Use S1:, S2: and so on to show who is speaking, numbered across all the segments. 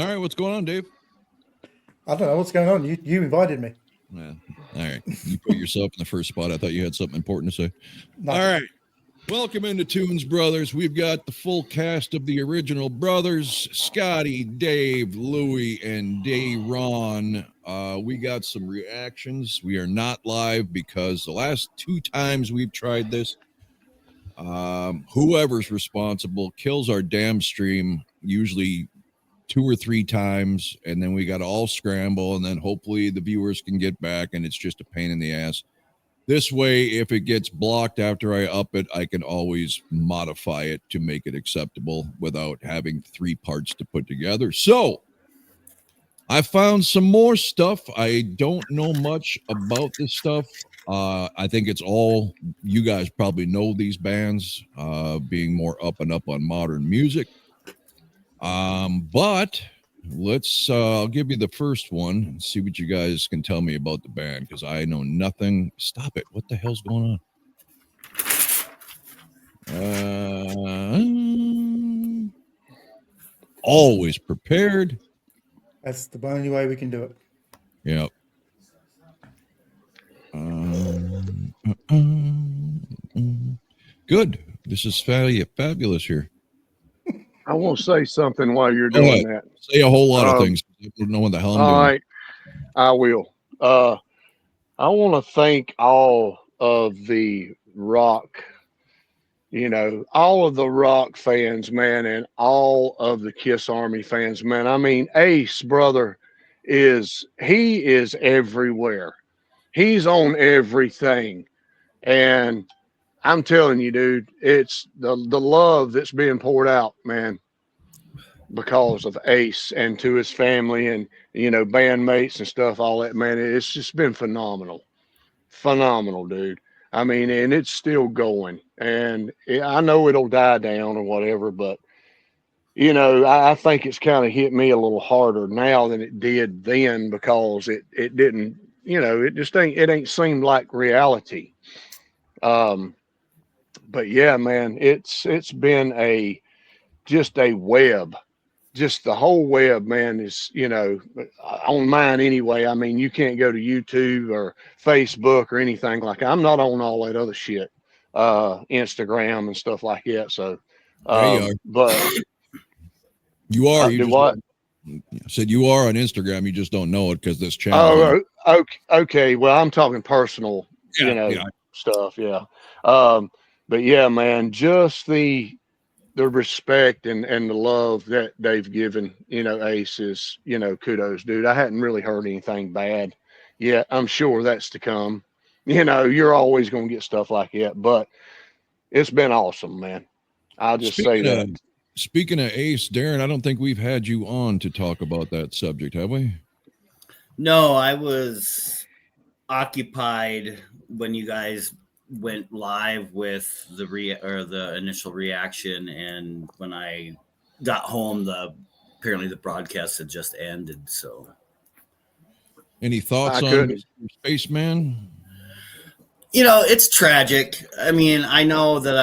S1: All right, what's going on, Dave?
S2: I don't know what's going on. You invited me.
S1: Yeah. All right. You put yourself in the first spot. I thought you had something important to say.
S2: No.
S1: All right. Welcome into Tunes Brothers. We've got the full cast of the original brothers, Scotty, Dave, Louie, and Dayron. We got some reactions. We are not live because the last 2 times we've tried this, whoever's responsible kills our damn stream, usually 2 or 3 times, and then we got to all scramble, and then hopefully the viewers can get back, and it's just a pain in the ass. This way, if it gets blocked after I up it, I can always modify it to make it acceptable without having 3 parts to put together. So I found some more stuff. I don't know much about this stuff. I think it's all, you guys probably know these bands, being more up and up on modern music. But let's I'll give you the first one and see what you guys can tell me about the band, because I know nothing. Stop it. What the hell's going on? Always prepared.
S2: That's the only way we can do it.
S1: Yep. Good. This is fabulous here.
S3: I want to say something while you're doing that.
S1: Say a whole lot of things. I don't know what the hell I'm doing.
S3: All right, I will. I want to thank all of the rock, all of the rock fans, man, and all of the Kiss Army fans, man. I mean, Ace, brother, he is everywhere. He's on everything. And I'm telling you, dude, it's the love that's being poured out, man, because of Ace and to his family and, bandmates and stuff, all that, man. It's just been phenomenal. Phenomenal, dude. I mean, and it's still going. And I know it'll die down or whatever, but, I think it's kind of hit me a little harder now than it did then, because it didn't, it ain't seemed like reality. But yeah, man, it's been just a web, just the whole web, man, is, on mine anyway. I mean, you can't go to YouTube or Facebook or anything like that. I'm not on all that other shit, Instagram and stuff like that. So, but
S1: you are.
S3: You what?
S1: I said you are on Instagram. You just don't know it because this channel.
S3: Oh, okay. Well, I'm talking personal, stuff. Yeah. But yeah, man, just the respect and the love that they've given, Ace is, kudos, dude. I hadn't really heard anything bad yet. I'm sure that's to come. You're always going to get stuff like that, but it's been awesome, man. I'll just say that.
S1: Speaking of Ace, Darren, I don't think we've had you on to talk about that subject, have we?
S4: No, I was occupied when you guys went live with the initial reaction, and when I got home, apparently the broadcast had just ended. So,
S1: any thoughts on Spaceman?
S4: It's tragic. I mean, I know that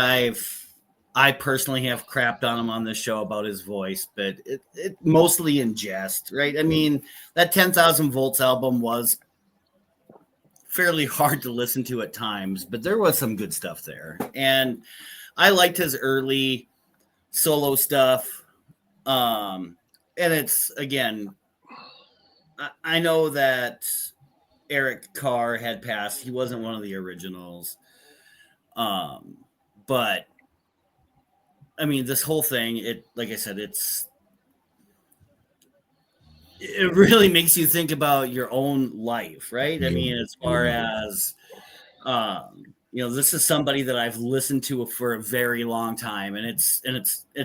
S4: I personally have crapped on him on this show about his voice, but it mostly in jest, right? I mean, that 10,000 Volts album was fairly hard to listen to at times, but there was some good stuff there. And I liked his early solo stuff. And it's, again, I know that Eric Carr had passed. He wasn't one of the originals. But I mean, this whole thing, like I said, it really makes you think about your own life, right? I mean, as far as, this is somebody that I've listened to for a very long time, and it's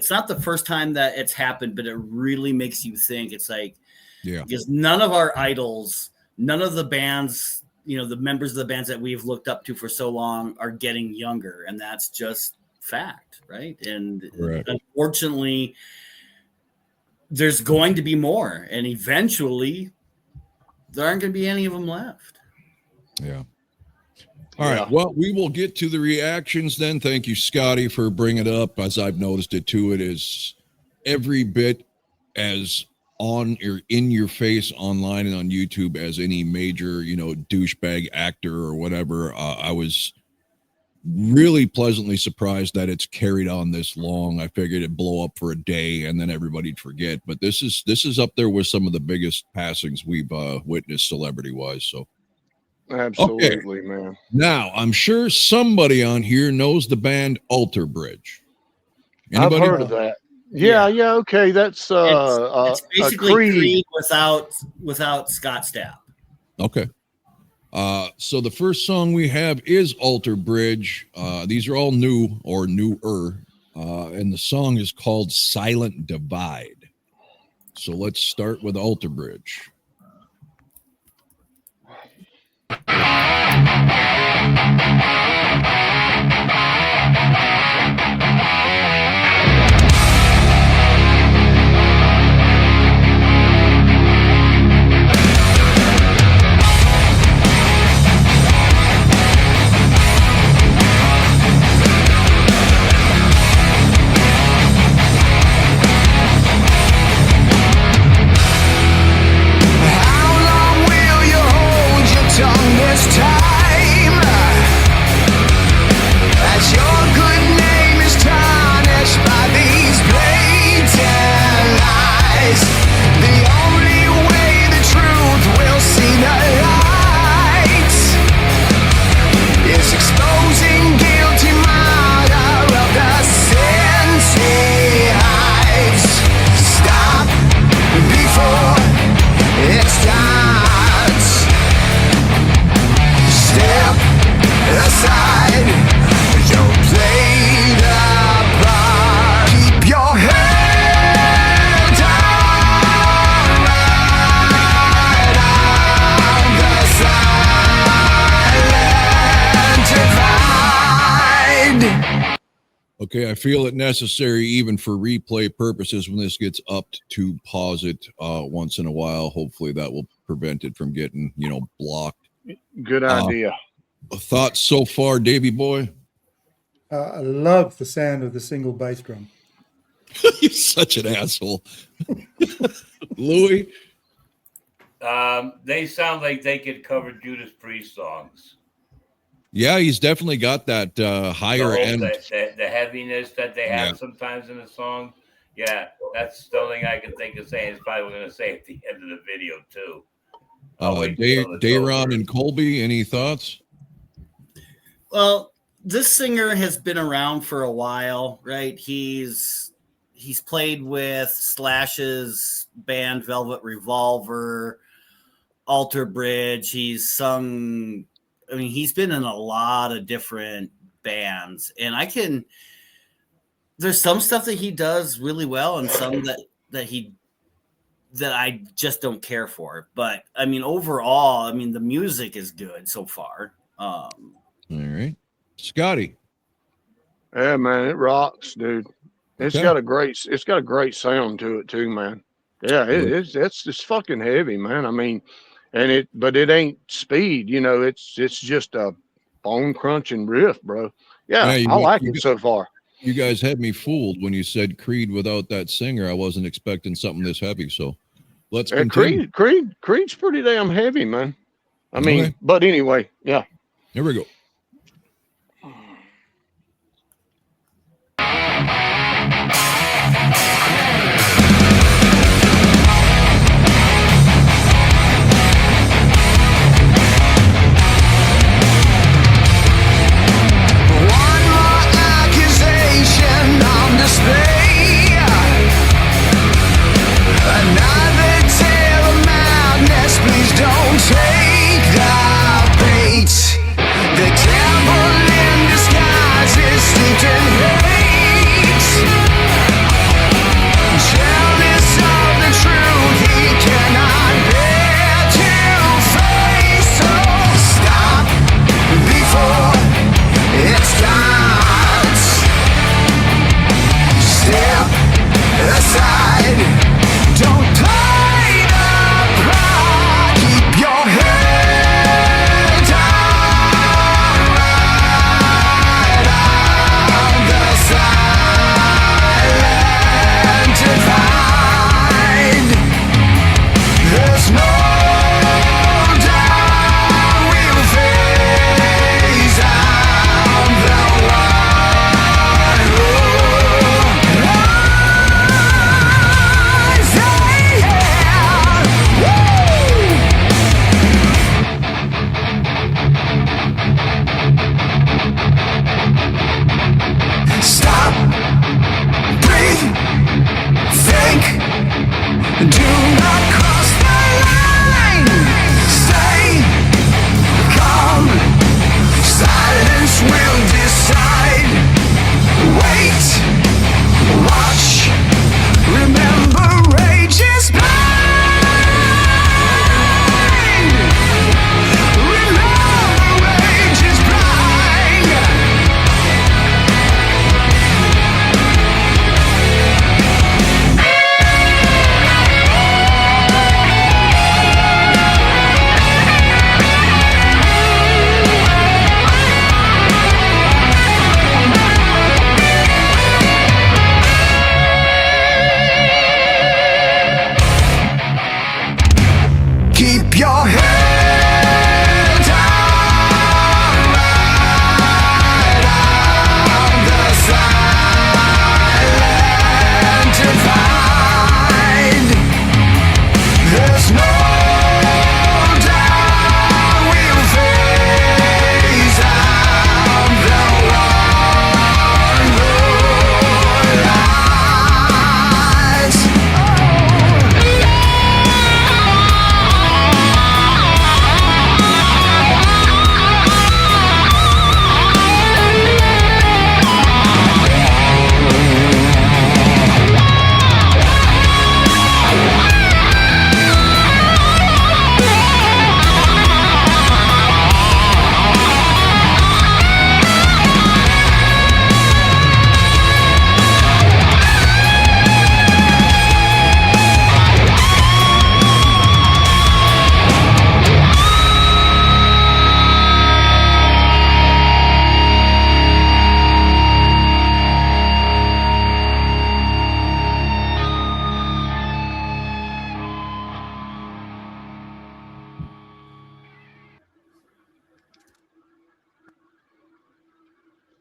S4: not the first time that it's happened, but it really makes you think. It's like, because none of our idols, none of the bands, the members of the bands that we've looked up to for so long are getting younger, and that's just fact, right? And unfortunately, there's going to be more, and eventually there aren't going to be any of them left.
S1: Yeah. All right. Well, we will get to the reactions then. Thank you, Scotty, for bringing it up. As I've noticed it too, it is every bit as on or in your face online and on YouTube as any major, douchebag actor or whatever. I was really pleasantly surprised that it's carried on this long. I figured it'd blow up for a day and then everybody'd forget. But this is up there with some of the biggest passings we've witnessed celebrity-wise. So
S3: Absolutely, man.
S1: now I'm sure somebody on here knows the band Alter Bridge.
S3: I've heard of that. Yeah. Okay, that's
S4: It's basically
S3: Creed.
S4: Creed without Scott Stapp.
S1: Okay. So the first song we have is Alter Bridge. These are all new or newer. And the song is called Silent Divide. So let's start with Alter Bridge. Okay, I feel it necessary even for replay purposes when this gets upped to pause it once in a while. Hopefully that will prevent it from getting, blocked.
S3: Good idea.
S1: Thoughts so far, Davey boy?
S2: I love the sound of the single bass drum.
S1: You're such an asshole. Louis?
S5: They sound like they could cover Judas Priest songs.
S1: Yeah, he's definitely got that higher end.
S5: The heaviness that they have sometimes in the song. Yeah, that's the only thing I can think of saying. It's probably what we're going to say at the end of the video, too.
S1: Dayron and Colby, any thoughts?
S4: Well, this singer has been around for a while, right? He's played with Slash's band Velvet Revolver, Alter Bridge. He's sung... he's been in a lot of different bands, and there's some stuff that he does really well and some that I just don't care for. But overall, the music is good so far.
S1: All right. Scotty.
S3: Yeah, man, it rocks, dude. It's got a great sound to it too, man. Yeah, it's fucking heavy, man. But it ain't speed, it's just a bone crunching riff, bro. Yeah, I like it so far.
S1: You guys had me fooled when you said Creed without that singer. I wasn't expecting something this heavy. So let's continue.
S3: Creed's pretty damn heavy, man. But anyway, yeah.
S1: Here we go.
S6: Take the bait. The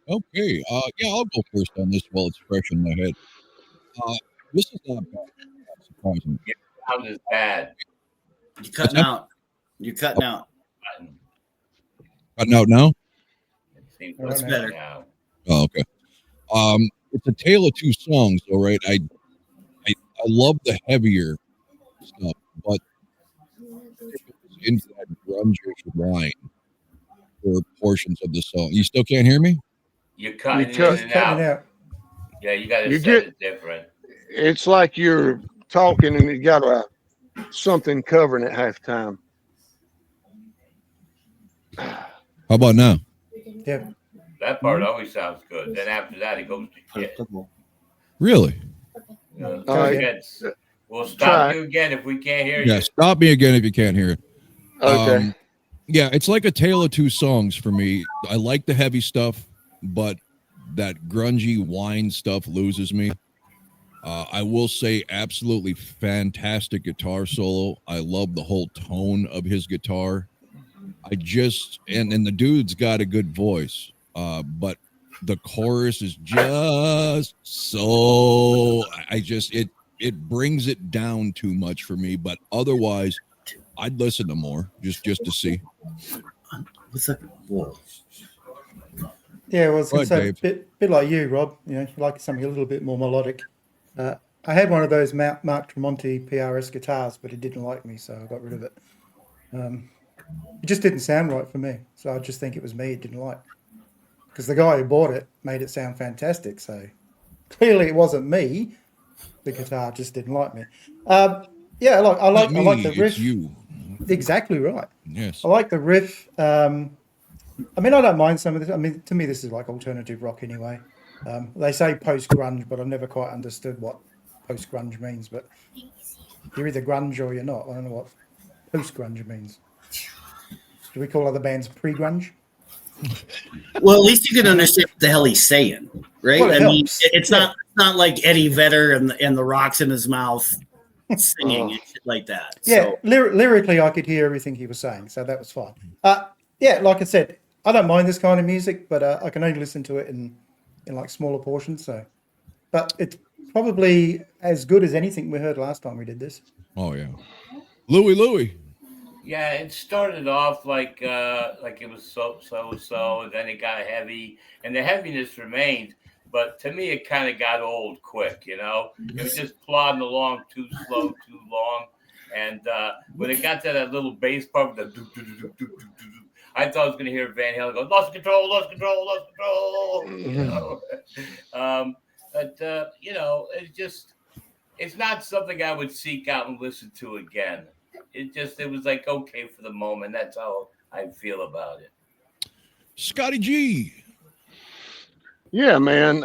S1: Okay. Yeah, I'll go first on this while it's fresh in my head. This is not bad, surprisingly.
S5: Your sound is bad.
S4: You're
S1: What's
S4: cutting
S1: that?
S4: out. You're cutting out.
S1: Cutting out now?
S5: It seems
S2: All
S5: like
S2: right,
S4: better.
S5: now.
S1: Oh, okay. It's a tale of two songs, all right. I love the heavier stuff, but it goes into that grungish line for portions of the song. You still can't hear me?
S5: You're
S3: You
S5: cutting in
S3: cut.
S2: Just
S5: and
S2: cutting it
S5: out.
S2: out.
S5: Yeah, you got to
S3: You
S5: set
S3: get.
S5: it different.
S3: It's like you're talking and you got something covering at halftime.
S1: How about now?
S2: Yeah.
S5: That part always sounds good. Then after that, it goes to shit.
S1: Really?
S5: Uh,
S3: All right.
S5: again, we'll stop
S3: Try it.
S5: you again if we can't hear
S1: Yeah,
S5: you.
S1: stop me again if you can't hear it.
S3: Okay.
S1: Yeah, it's like a tale of two songs for me. I like the heavy stuff, but that grungy whine stuff loses me. I will say, absolutely fantastic guitar solo. I love the whole tone of his guitar. I just and the dude's got a good voice, but the chorus is just so. I just it brings it down too much for me. But otherwise, I'd listen to more just to see.
S4: What's up? Whoa.
S2: Yeah, well, I was
S1: Go
S2: going to
S1: ahead,
S2: say,
S1: Dave.
S2: bit like you, Rob. You like something a little bit more melodic. I had one of those Mark Tremonti PRS guitars, but it didn't like me, so I got rid of it. It just didn't sound right for me, so I just think it was me it didn't like. Because the guy who bought it made it sound fantastic, so clearly it wasn't me. The guitar just didn't like me. Yeah, I
S1: Not
S2: like
S1: me,
S2: the
S1: it's
S2: riff.
S1: you.
S2: Exactly right.
S1: Yes.
S2: I like the riff. I mean, I don't mind some of this. I mean, to me, this is like alternative rock anyway. They say post grunge, but I've never quite understood what post grunge means. But you're either grunge or you're not. I don't know what post grunge means. Do we call other bands pre grunge?
S4: Well, at least you can understand what the hell he's saying, right?
S2: Well, it
S4: I mean,
S2: helps.
S4: it's
S2: Yeah.
S4: not like Eddie Vedder and the rocks in his mouth singing and shit like that.
S2: Yeah,
S4: So
S2: lyrically, I could hear everything he was saying, so that was fine. Yeah, like I said, I don't mind this kind of music, but I can only listen to it in like smaller portions. So, but it's probably as good as anything we heard last time we did this.
S1: Oh yeah. Louie.
S5: Yeah, it started off like it was so, and then it got heavy, and the heaviness remained. But to me, it kind of got old quick. It was just plodding along too slow, too long. And when it got to that little bass part, the I thought I was going to hear Van Halen go, lost control, lost control, lost control. But it's not something I would seek out and listen to again. It was like okay for the moment. That's how I feel about it.
S1: Scotty G.
S3: Yeah, man.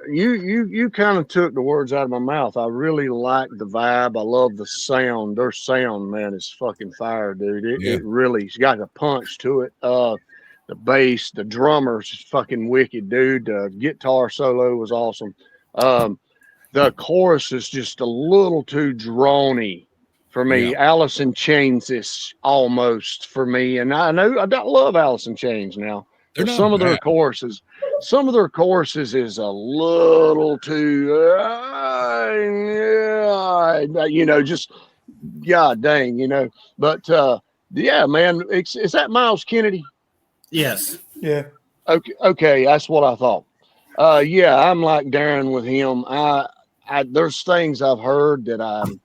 S3: You kind of took the words out of my mouth. I really like the vibe. I love the sound. Their sound, man, is fucking fire, dude.
S1: Yeah.
S3: It really's got a punch to it. The bass, the drummers is fucking wicked, dude. The guitar solo was awesome. The chorus is just a little too drony for me.
S1: Yeah.
S3: Alice in Chains is almost for me, and I love Alice in Chains now.
S1: They're
S3: But
S1: not
S3: some of their
S1: bad.
S3: choruses is a little too, just god dang, But yeah, man, is that Miles Kennedy?
S4: yes,
S2: Yeah,
S3: Okay, that's what I thought. Yeah, I'm like Darren with him. There's things I've heard that I'm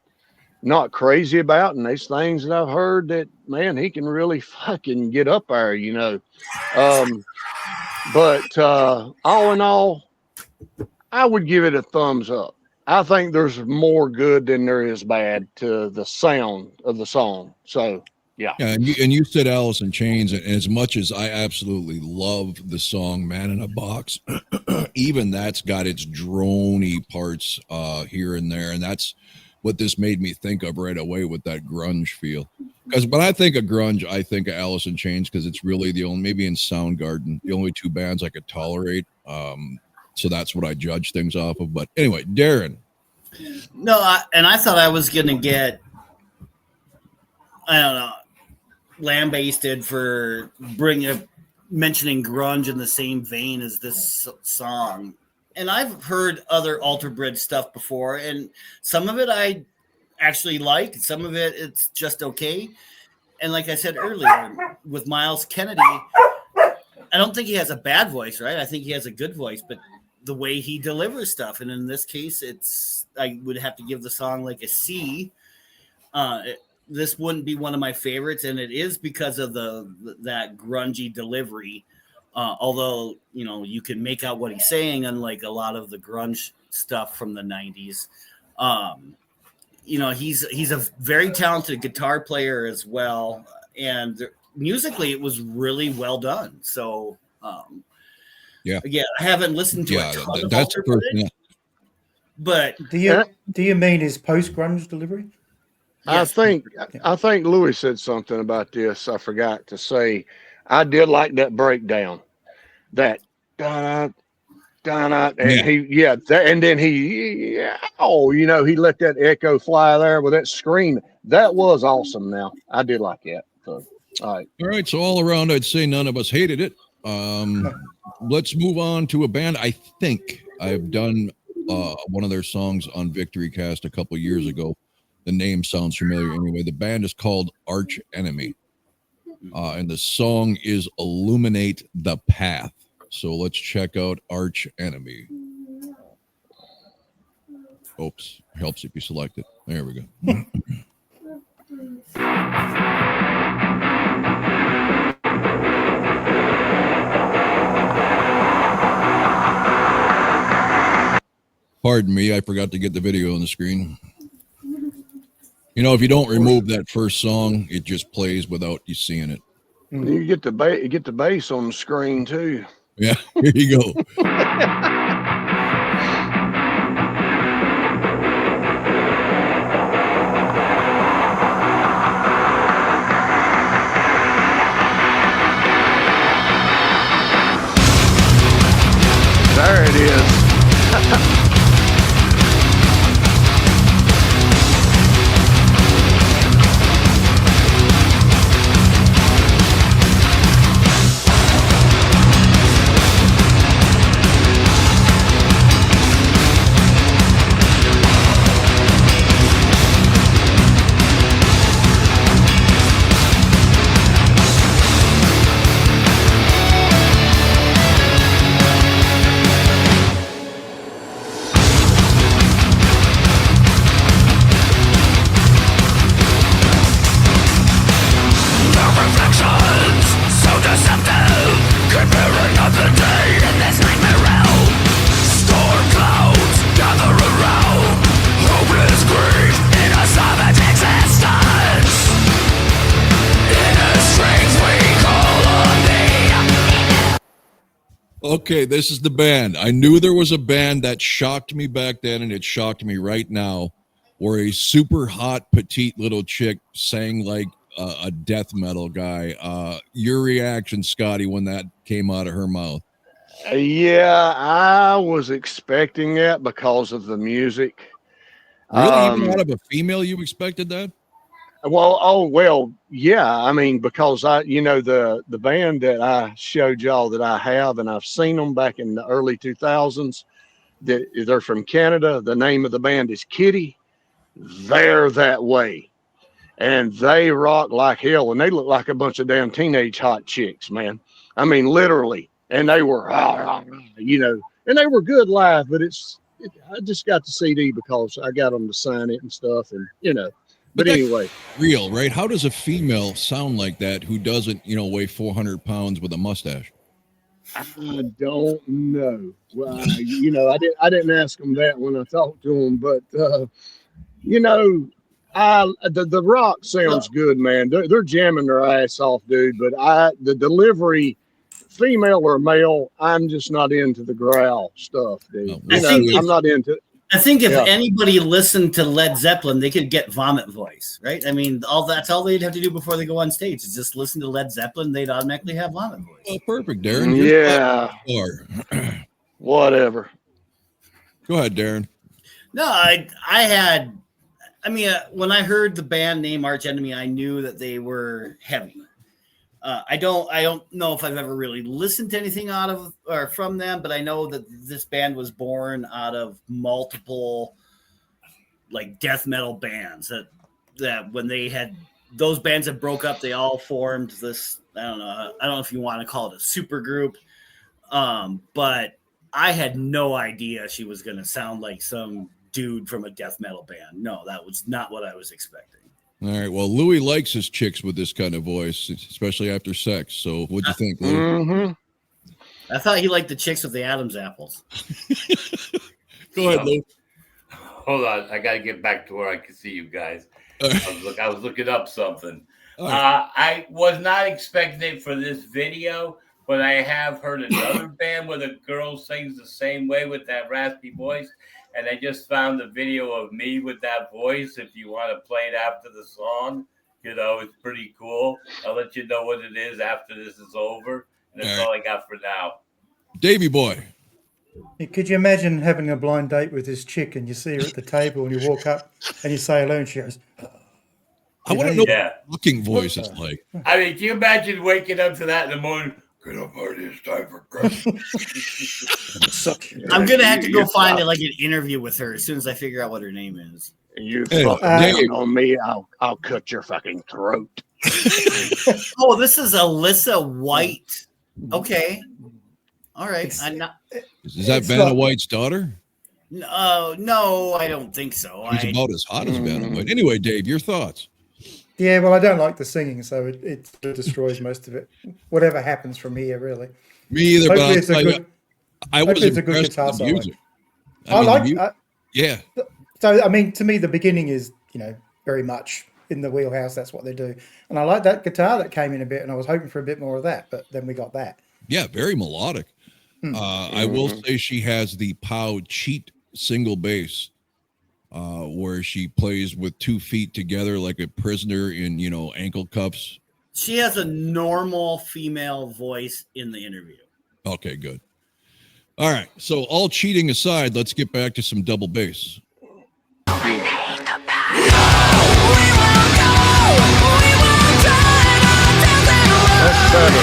S3: not crazy about, and there's things that I've heard that, man, he can really fucking get up there, But all in all, I would give it a thumbs up. I think there's more good than there is bad to the sound of the song. So yeah.
S1: Yeah, and you said Alice in Chains, and as much as I absolutely love the song "Man in a Box," even that's got its drony parts here and there, and that's what this made me think of right away with that grunge feel. Because when I think of grunge, I think of Alice in Chains because it's really the only, maybe in Soundgarden, the only two bands I could tolerate. So that's what I judge things off of. But anyway, Darren.
S4: no, I thought I was gonna get, I don't know, lambasted for mentioning grunge in the same vein as this song. And I've heard other Alter Bridge stuff before, and some of it I actually like, some of it it's just okay. And like I said earlier, with Miles Kennedy, I don't think he has a bad voice, right? I think he has a good voice, but the way he delivers stuff, and in this case, I would have to give the song like a C. This wouldn't be one of my favorites, and it is because of that grungy delivery. Although, you can make out what he's saying, unlike a lot of the grunge stuff from the 90s. He's a very talented guitar player as well. And musically, it was really well done. So, I haven't listened to a ton of
S1: that's
S4: Alter Bridge, but
S2: Do you mean his post grunge delivery?
S3: Yes. I think Louis said something about this. I forgot to say. I did like that breakdown. That and then he let that echo fly there with that scream. That was awesome. Now I did like that. So, all right.
S1: So all around, I'd say none of us hated it. Let's move on to a band. I think I've done one of their songs on Victory Cast a couple years ago. The name sounds familiar anyway. The band is called Arch Enemy. And the song is Illuminate the Path. So let's check out Arch Enemy. Oops, helps if you select it. There we go. Pardon me, I forgot to get the video on the screen. If you don't remove that first song, it just plays without you seeing it.
S3: You get the bass on the screen too.
S1: Yeah, here you go.
S3: There it is.
S1: Okay, this is the band. I knew there was a band that shocked me back then, and it shocked me right now, where a super hot, petite little chick sang like a death metal guy. Your reaction, Scotty, when that came out of her mouth?
S3: Yeah, I was expecting that because of the music.
S1: Really? Even out of a female, you expected that?
S3: Yeah. I mean, because the band that I showed y'all that I have, and I've seen them back in the early 2000s. They're from Canada. The name of the band is Kitty. They're that way, and they rock like hell, and they look like a bunch of damn teenage hot chicks, man. I mean, literally. And they were, and they were good live, but I just got the CD because I got them to sign it and stuff, and But anyway,
S1: real, right? How does a female sound like that who doesn't, weigh 400 pounds with a mustache?
S3: I don't know. Well, I didn't ask them that when I talked to them, but the rock sounds good, man. They're jamming their ass off, dude. But the delivery, female or male, I'm just not into the growl stuff, dude. I'm not into it.
S4: I think if anybody listened to Led Zeppelin, they could get vomit voice, right? I mean, that's all they'd have to do before they go on stage is just listen to Led Zeppelin. They'd automatically have vomit voice.
S1: Oh, perfect, Darren.
S3: Yeah. Whatever.
S1: Go ahead, Darren.
S4: No, when I heard the band name Arch Enemy, I knew that they were heavy. I don't know if I've ever really listened to anything out of or from them, but I know that this band was born out of multiple like death metal bands that when they had those bands that broke up, they all formed this. I don't know if you want to call it a super group, but I had no idea she was going to sound like some dude from a death metal band. No, that was not what I was expecting.
S1: All right. Well, Louis likes his chicks with this kind of voice, especially after sex. So what'd you think, Louis?
S3: Mm-hmm.
S4: I thought he liked the chicks with the Adam's apples.
S1: Go ahead, Louis.
S5: Hold on, I got to get back to where I can see you guys. I was looking up something.
S1: Right.
S5: I was not expecting it for this video, but I have heard another band where the girl sings the same way with that raspy voice. And I just found a video of me with that voice. If you want to play it after the song, it's pretty cool. I'll let you know what it is after this is over. And that's all I got for now.
S1: Davey boy.
S2: Could you imagine having a blind date with this chick and you see her at the table and you walk up and you say hello and she goes,
S1: I want to know what the fucking voice is like.
S5: I mean, can you imagine waking up to that in the morning? Get up, party, it's time for Christmas.
S4: I'm going to have to go find like an interview with her as soon as I figure out what her name is.
S3: You fucking on me, I'll cut your fucking throat.
S4: Oh, this is Alyssa White. Okay. All right.
S1: Is that Vanna White's daughter?
S4: No, I don't think so.
S1: She's about as hot as Vanna White. Anyway, Dave, your thoughts?
S2: Yeah, well, I don't like the singing, so it destroys most of it. Whatever happens from here, really.
S1: Me either, but
S2: Hopefully it's a good,
S1: I was
S2: it's a good
S1: impressed
S2: guitar
S1: with the
S2: solo.
S1: music.
S2: I like.
S1: Yeah.
S2: So, I mean, to me, the beginning is, very much in the wheelhouse. That's what they do. And I like that guitar that came in a bit, and I was hoping for a bit more of that, but then we got that.
S1: Yeah, very melodic. I will say she has the POW cheat single bass, where she plays with 2 feet together like a prisoner in, ankle cuffs.
S4: She has a normal female voice in the interview.
S1: Okay, good. All right. So all cheating aside, let's get back to some double bass.
S3: That's better.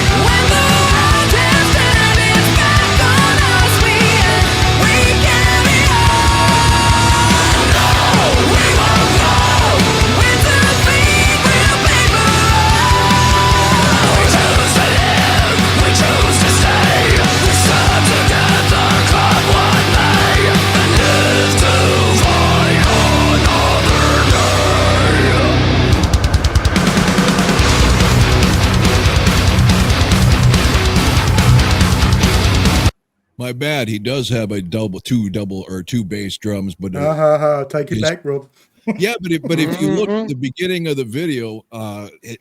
S1: My bad. He does have a two bass drums, but
S2: take it back, Rob.
S1: yeah, but if you look at the beginning of the video,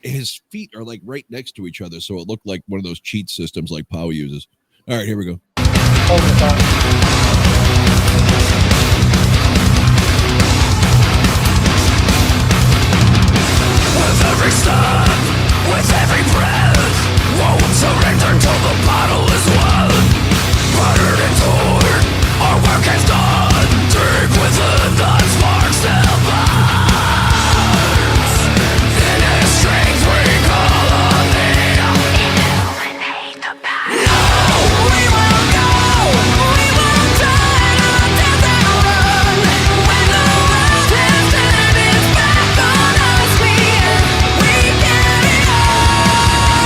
S1: his feet are like right next to each other, so it looked like one of those cheat systems like POW uses. All right, here we go.
S6: With every step, with every breath, won't surrender till the battle is won. Battered and torn, our work is done. Deep within, that spark still burns. In his strength we call on thee. Illuminate the path. No, we will go. We will die on death and run. When the world has turned its back on us, we carry on.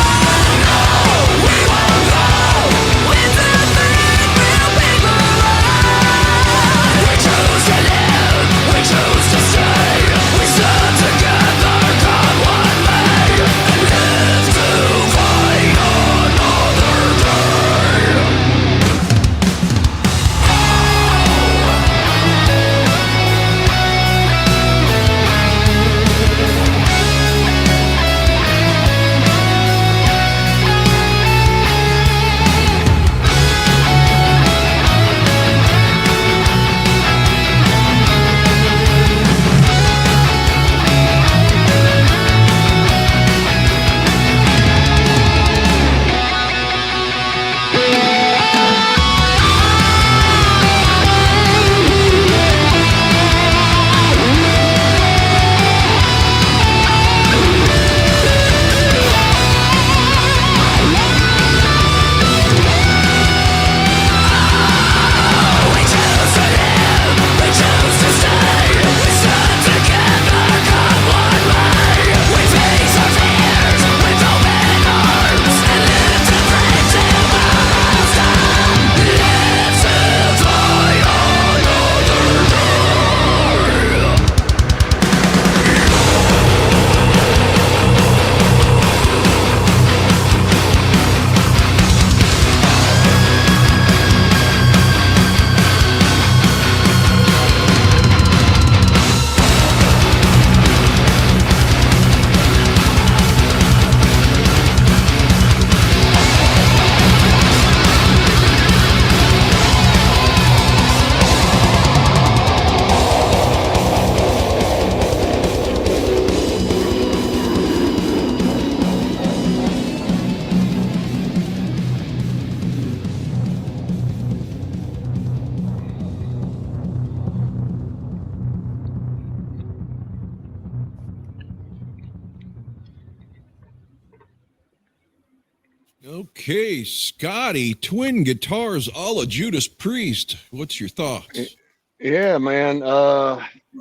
S1: Okay, Scotty, twin guitars, a la Judas Priest. What's your thoughts?
S3: Yeah, man.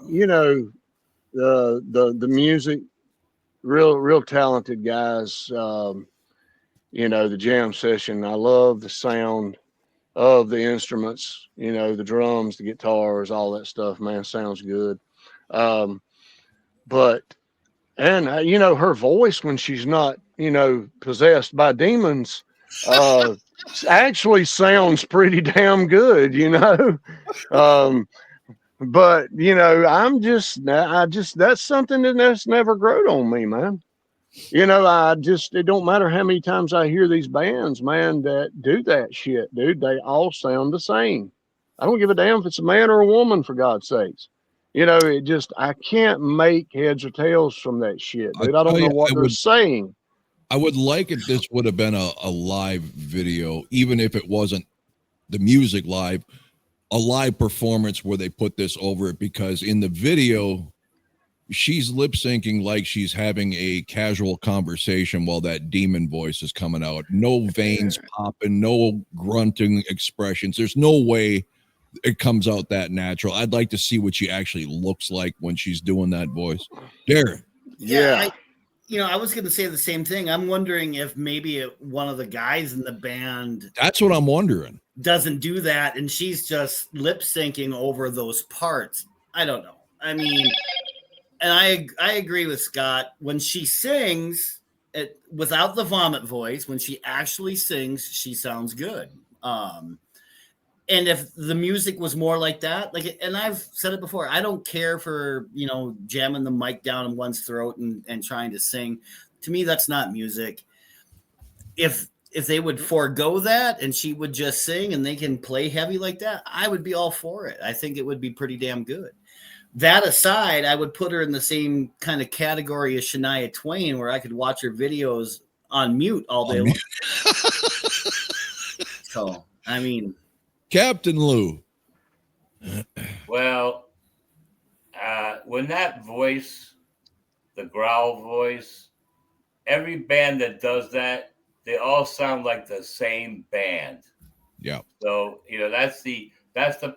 S3: You know, the music, real talented guys. You know, the jam session. I love the sound of the instruments. You know, the drums, the guitars, all that stuff. Man, sounds good. Um, but you know, her voice when she's not, you know, possessed by demons, uh, actually sounds pretty damn good. You know. Um, but you know, I just that's something that's never growed on me, man. You know, it don't matter how many times I hear these bands, man, that do that shit, dude. They all sound the same. I don't give a damn if it's a man or a woman, for God's sakes. You know, I can't make heads or tails from that shit,
S1: I
S3: dude. I don't
S1: tell
S3: know
S1: you,
S3: what they're saying.
S1: I would like if this would have been a live video, even if it wasn't the music live, a live performance where they put this over it, because in the video, she's lip syncing like she's having a casual conversation while that demon voice is coming out. No veins popping, no grunting expressions. There's no way it comes out that natural. I'd like to see what she actually looks like when she's doing that voice. Darren.
S3: Yeah.
S4: I was going to say the same thing. I'm wondering if maybe one of the guys in the band
S1: That's what I'm wondering.
S4: doesn't do that and she's just lip syncing over those parts. I don't know. I mean, and I agree with Scott. When she sings it without the vomit voice, when she actually sings, she sounds good. And if the music was more like that, and I've said it before, I don't care for, jamming the mic down in one's throat and trying to sing. To me, that's not music. If they would forego that and she would just sing and they can play heavy like that, I would be all for it. I think it would be pretty damn good. That aside, I would put her in the same kind of category as Shania Twain, where I could watch her videos on mute all day long. So, I mean...
S1: Captain Lou.
S5: Well, when that voice, the growl voice, every band that does that, they all sound like the same band.
S1: Yeah.
S5: So, that's the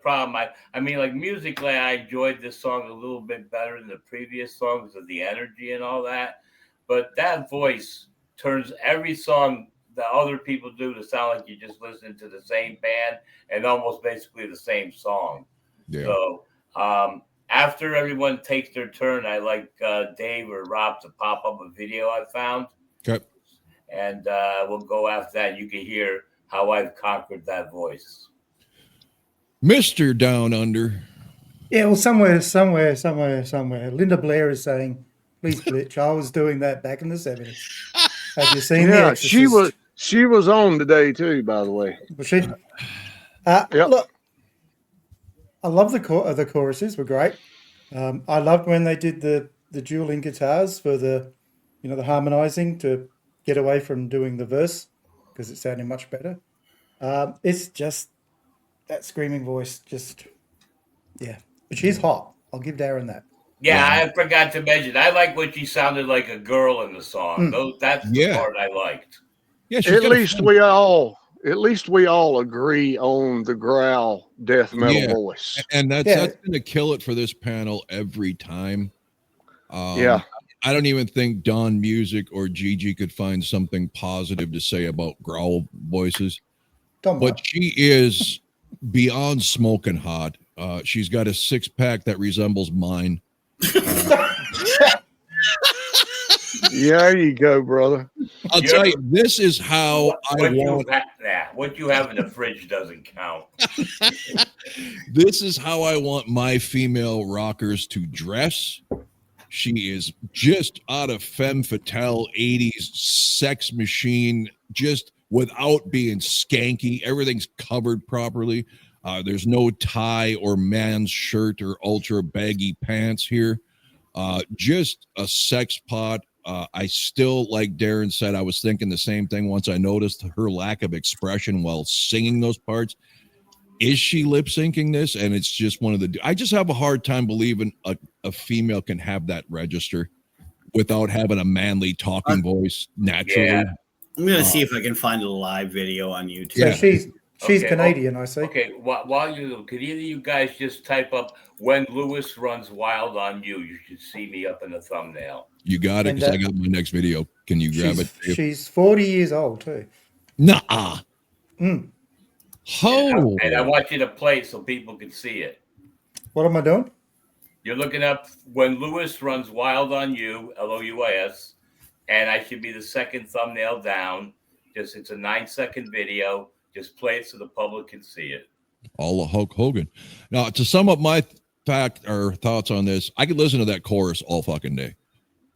S5: problem. I mean, like musically, I enjoyed this song a little bit better than the previous songs of the energy and all that. But that voice turns every song that other people do to sound like you just listen to the same band and almost basically the same song.
S1: Yeah.
S5: So after everyone takes their turn, I like Dave or Rob to pop up a video I found.
S1: Okay.
S5: And we'll go after that. You can hear how I've conquered that voice.
S1: Mr. Down Under.
S2: Yeah, well, somewhere. Linda Blair is saying, please glitch. I was doing that back in the 70s. Have you seen The Exorcist?
S3: She was on today too, by the way.
S2: Was she?
S3: Yep.
S2: Look, I love the choruses were great. I loved when they did the dueling guitars for the harmonizing to get away from doing the verse because it sounded much better. It's just that screaming voice, yeah. But she's hot. I'll give Darren that.
S5: Yeah, I forgot to mention. I like when she sounded like a girl in the song. That's the part I liked.
S1: Yeah,
S3: at least we all agree on the growl death metal voice.
S1: And that's going to kill it for this panel every time. I don't even think Don Music or Gigi could find something positive to say about growl voices. But she is beyond smoking hot. She's got a six-pack that resembles mine.
S3: Yeah, there you go, brother.
S1: I'll tell you, this is how
S5: what you have in the fridge doesn't count.
S1: This is how I want my female rockers to dress. She is just out of femme fatale 80s sex machine, just without being skanky. Everything's covered properly. There's no tie or man's shirt or ultra baggy pants here. Just a sex pot. I still, like Darren said, I was thinking the same thing once I noticed her lack of expression while singing those parts. Is she lip syncing this? And it's just one of the. I just have a hard time believing a female can have that register without having a manly talking voice naturally.
S4: Yeah. I'm gonna see if I can find a live video on YouTube.
S2: So
S1: Yeah.
S2: she's
S5: Okay,
S2: Canadian, I see.
S5: Okay, while you could either you guys just type up "When Lewis Runs Wild on You"? You should see me up in the thumbnail.
S1: You got it,
S2: And,
S1: because I got my next video. Can you grab it? Dave?
S2: She's 40 years old too.
S1: Nuh-uh.
S2: Mm.
S1: Oh.
S5: And I want you to play it so people can see it.
S2: What am I doing?
S5: You're looking up "When Lewis Runs Wild on You," LOUIS, and I should be the second thumbnail down. Just it's a 9-second video. Just play it so the public can see it.
S1: All of Hulk Hogan. Now, to sum up my thoughts on this, I could listen to that chorus all fucking day.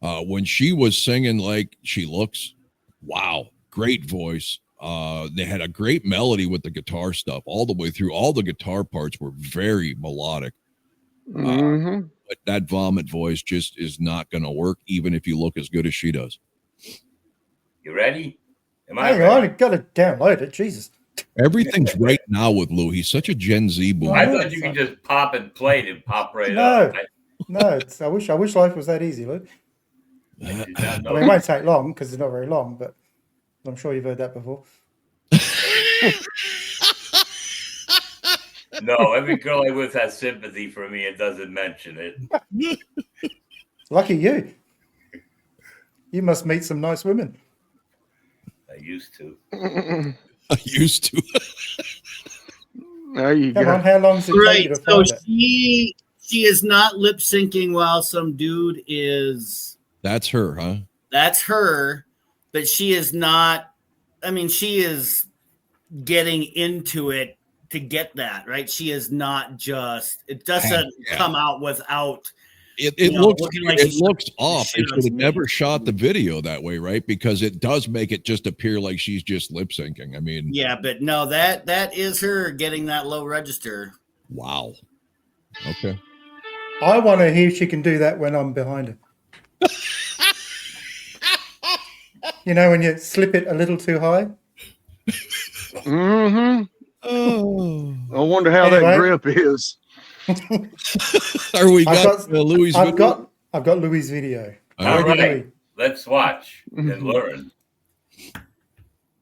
S1: When she was singing like she looks, wow, great voice. They had a great melody with the guitar stuff all the way through. All the guitar parts were very melodic. But that vomit voice just is not going to work, even if you look as good as she does.
S5: You ready? Am I
S2: Hang
S5: ready?
S2: on, got to download it. Jesus.
S1: Everything's right now with Lou. He's such a Gen Z boomer.
S5: I thought you could just pop and play it and pop right
S2: No.
S5: up.
S2: No, I wish life was that easy, Luke.
S5: I did not
S2: I
S5: know
S2: mean, it won't take long because it's not very long, but I'm sure you've heard that before.
S5: No, every girl I with has sympathy for me and doesn't mention it.
S2: Lucky you. You must meet some nice women.
S5: I used to.
S1: I used to.
S3: There you
S2: Come
S3: go.
S2: on, how long does it take
S4: Right.
S2: you to
S4: So
S2: find it?
S4: she is not lip syncing while some dude is.
S1: That's her, huh?
S4: That's her, but she is not. I mean, she is getting into it to get that right. She is not just. It doesn't come out without.
S1: It
S4: know,
S1: looks
S4: looking like
S1: it
S4: she
S1: looks
S4: should-
S1: off.
S4: she
S1: They
S4: should
S1: should have
S4: have
S1: never shot the video that way, right? Because it does make it just appear like she's just lip syncing. I mean,
S4: Yeah, but no, that is her getting that low register.
S1: wow. Okay.
S2: I want to hear if she can do that when I'm behind her. You know, when you slip it a little too high?
S3: Mm-hmm.
S1: Oh,
S3: I wonder how
S2: Anyway.
S3: that grip is.
S1: are we
S2: I've
S1: got Louis?
S2: I've got Louis' video.
S1: All
S5: All
S2: Ready,
S5: right,
S2: Louis?
S5: let's watch and learn.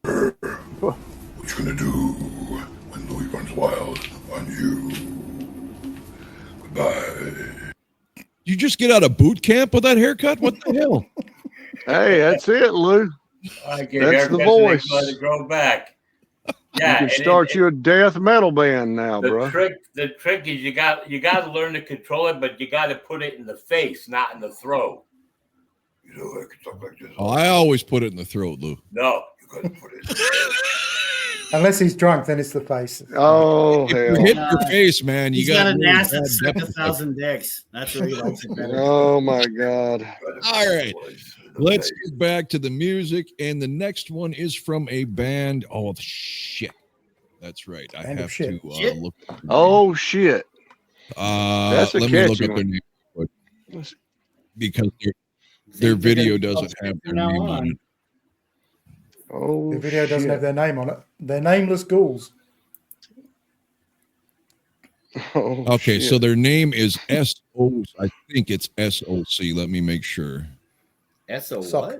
S7: What you gonna do when Louis runs wild on you? Goodbye.
S1: You just get out of boot camp with that haircut? What the hell?
S3: Hey, that's it, Lou.
S5: I get
S3: That's the
S5: haircuts and they
S3: voice.
S5: let it grow back.
S3: You
S5: Yeah,
S3: can
S5: and
S3: start you a death metal band now, bro.
S5: the trick is you got to learn to control it, but you got to put it in the face, not in the throat.
S7: You know I can talk like this.
S1: Oh, I always put it in the throat, Lou.
S5: No,
S7: You gotta put it.
S2: Unless he's drunk, then it's the face.
S3: Oh,
S1: If you
S3: hell.
S1: hit your face, man, you
S4: He's got a
S1: really
S4: NASA
S1: bad
S4: suck
S1: depth.
S4: 1,000 dicks. That's where he likes it better.
S3: Oh, my God.
S1: All right. Let's get back to the music, and the next one is from a band. Oh shit, that's right. I
S2: Band of
S1: have
S2: shit.
S1: to
S4: Shit.
S1: look.
S3: Oh, shit.
S1: That's
S3: a
S1: let me look
S3: catchy
S1: up their
S3: one.
S1: name because their video doesn't have their
S4: Now
S1: name
S4: on.
S1: on it.
S3: Oh,
S2: The video doesn't
S3: shit.
S2: have their name on it. They're nameless ghouls.
S3: Oh,
S1: Okay,
S3: shit.
S1: so their name is SO. I think it's SOC. Let me make sure.
S4: SO
S2: Suck.
S4: what?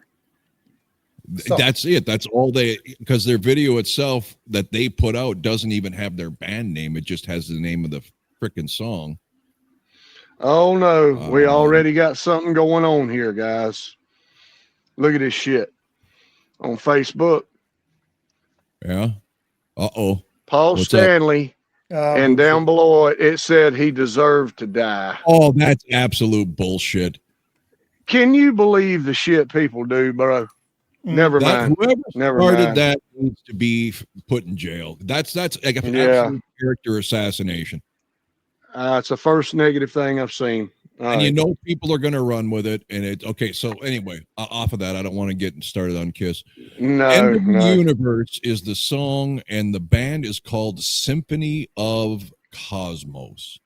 S2: Suck.
S1: That's it. That's all they, because their video itself that they put out doesn't even have their band name. It just has the name of the freaking song.
S3: Oh, no. We
S1: Um,
S3: already got something going on here, guys. Look at this shit on Facebook.
S1: Yeah. Uh-oh.
S3: Paul
S1: What's up?
S3: Stanley, and down below it, it said he deserved to die.
S1: Oh, that's absolute bullshit.
S3: Can you believe the shit people do, bro? Never
S1: That
S3: mind.
S1: whoever
S3: Never
S1: started
S3: mind.
S1: that needs to be put in jail. That's like an
S3: Yeah.
S1: absolute character assassination.
S3: It's the first negative thing I've seen. All
S1: And you
S3: right.
S1: know people are going to run with it. And it okay. So anyway, off of that, I don't want to get started on Kiss.
S3: No,
S1: End of the
S3: no.
S1: Universe is the song, and the band is called Symphony of Cosmos.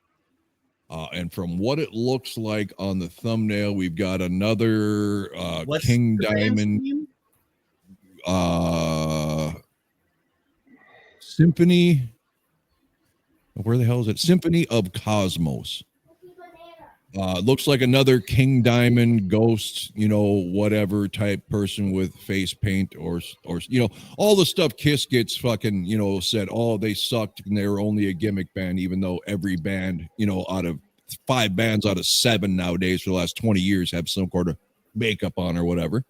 S1: And from what it looks like on the thumbnail, we've got another
S4: What's
S1: King
S4: the band's
S1: Diamond
S4: name?
S1: Symphony. Where the hell is it? Symphony of Cosmos. Looks like another King Diamond ghost, whatever type person with face paint or all the stuff Kiss gets fucking, said, oh, they sucked and they were only a gimmick band, even though every band, out of 5 bands out of 7 nowadays for the last 20 years have some sort of makeup on or whatever.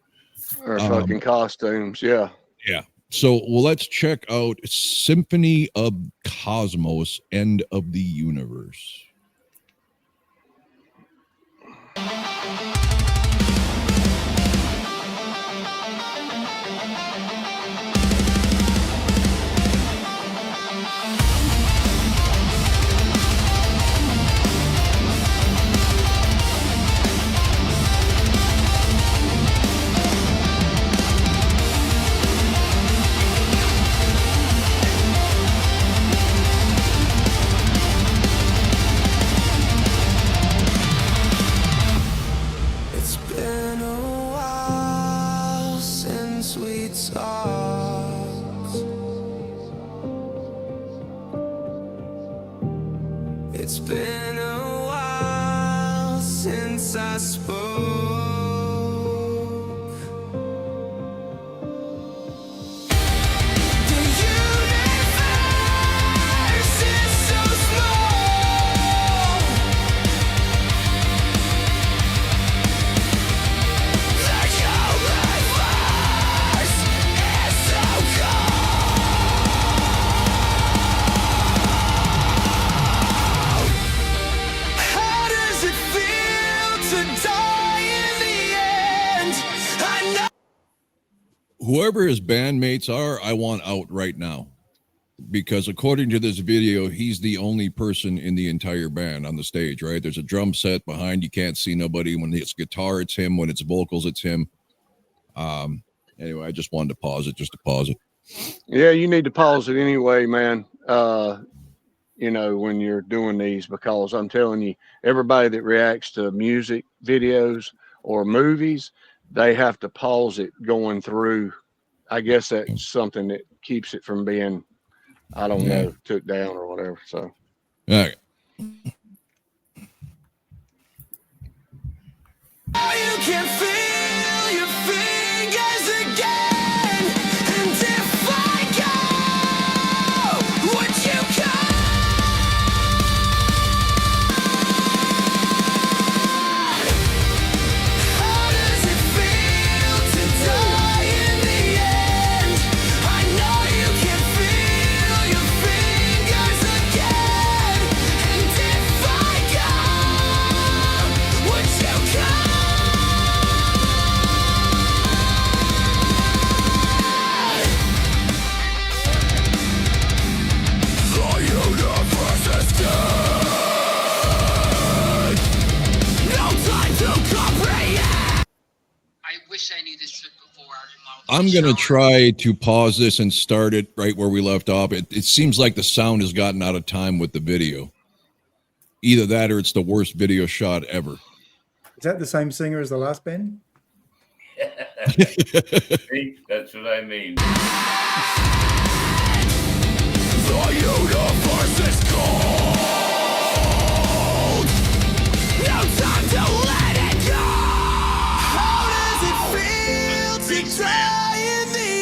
S3: Or fucking costumes. Yeah.
S1: Yeah. So, let's check out Symphony of Cosmos, End of the Universe.
S6: It's been a while since we talked. It's been a while since I spoke. The universe is so small. The universe is so cold. How does it feel to die in the end? I know.
S1: Whoever his bandmates are, I want out right now. Because according to this video, he's the only person in the entire band on the stage, right? There's a drum set behind. You can't see nobody. When it's guitar, it's him. When it's vocals, it's him. Anyway, I just wanted to pause it, just to pause it.
S3: Yeah, you need to pause it anyway, man. When you're doing these, because I'm telling you, everybody that reacts to music videos or movies, they have to pause it going through. I guess that's something that keeps it from being, I don't know, took down or whatever. So,
S1: All right.
S6: You can feel your fingers again. And if I go, would you come? How does it feel to die in the end? I know you can feel your fingers again. And if I go, would you come? The universe is dead. No time to comprehend.
S8: I wish I knew this trick before I remodeled.
S1: I'm going to try to pause this and start it right where we left off. It seems like the sound has gotten out of time with the video. Either that or it's the worst video shot ever.
S2: Is that the same singer as the last band?
S5: See, that's what I mean.
S6: The universe is cold. No time to let it go. How does it feel to die in the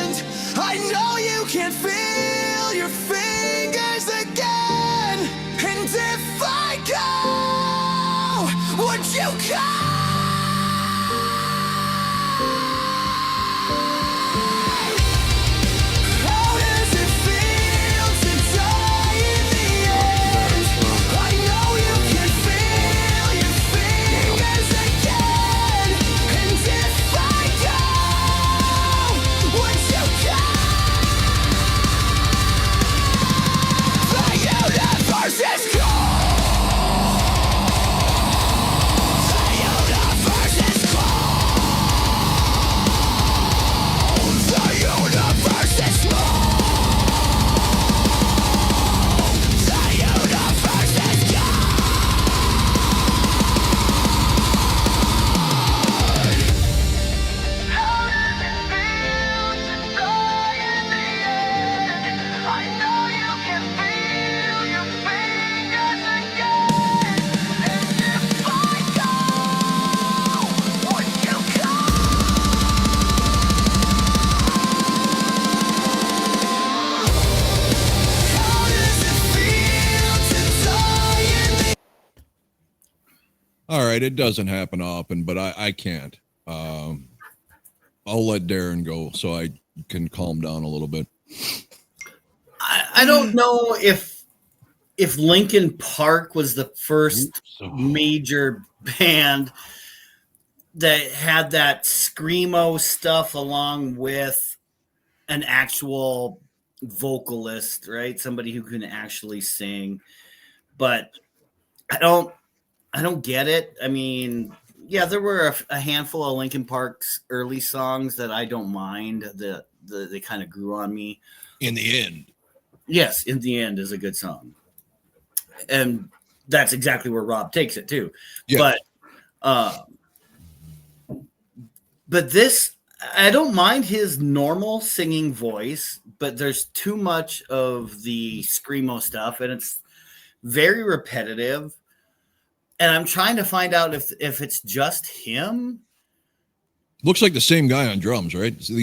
S6: end? I know you can feel your fingers again. And if I go, would you come? How does it feel to die in the end? I know you can feel your fingers again. And if I go, would you come?
S1: right. It doesn't happen often, but I can't. I'll let Darren go so I can calm down a little bit.
S4: I don't know if Linkin Park was the first major band that had that screamo stuff along with an actual vocalist, right? Somebody who can actually sing. But I don't get it. I mean, yeah, there were a handful of Linkin Park's early songs that I don't mind. They kind of grew on me.
S1: In the end.
S4: Yes, In the End is a good song. And that's exactly where Rob takes it too.
S1: Yes.
S4: But this, I don't mind his normal singing voice, but there's too much of the screamo stuff, and it's very repetitive. And I'm trying to find out if it's just him.
S1: Looks like the same guy on drums, right? So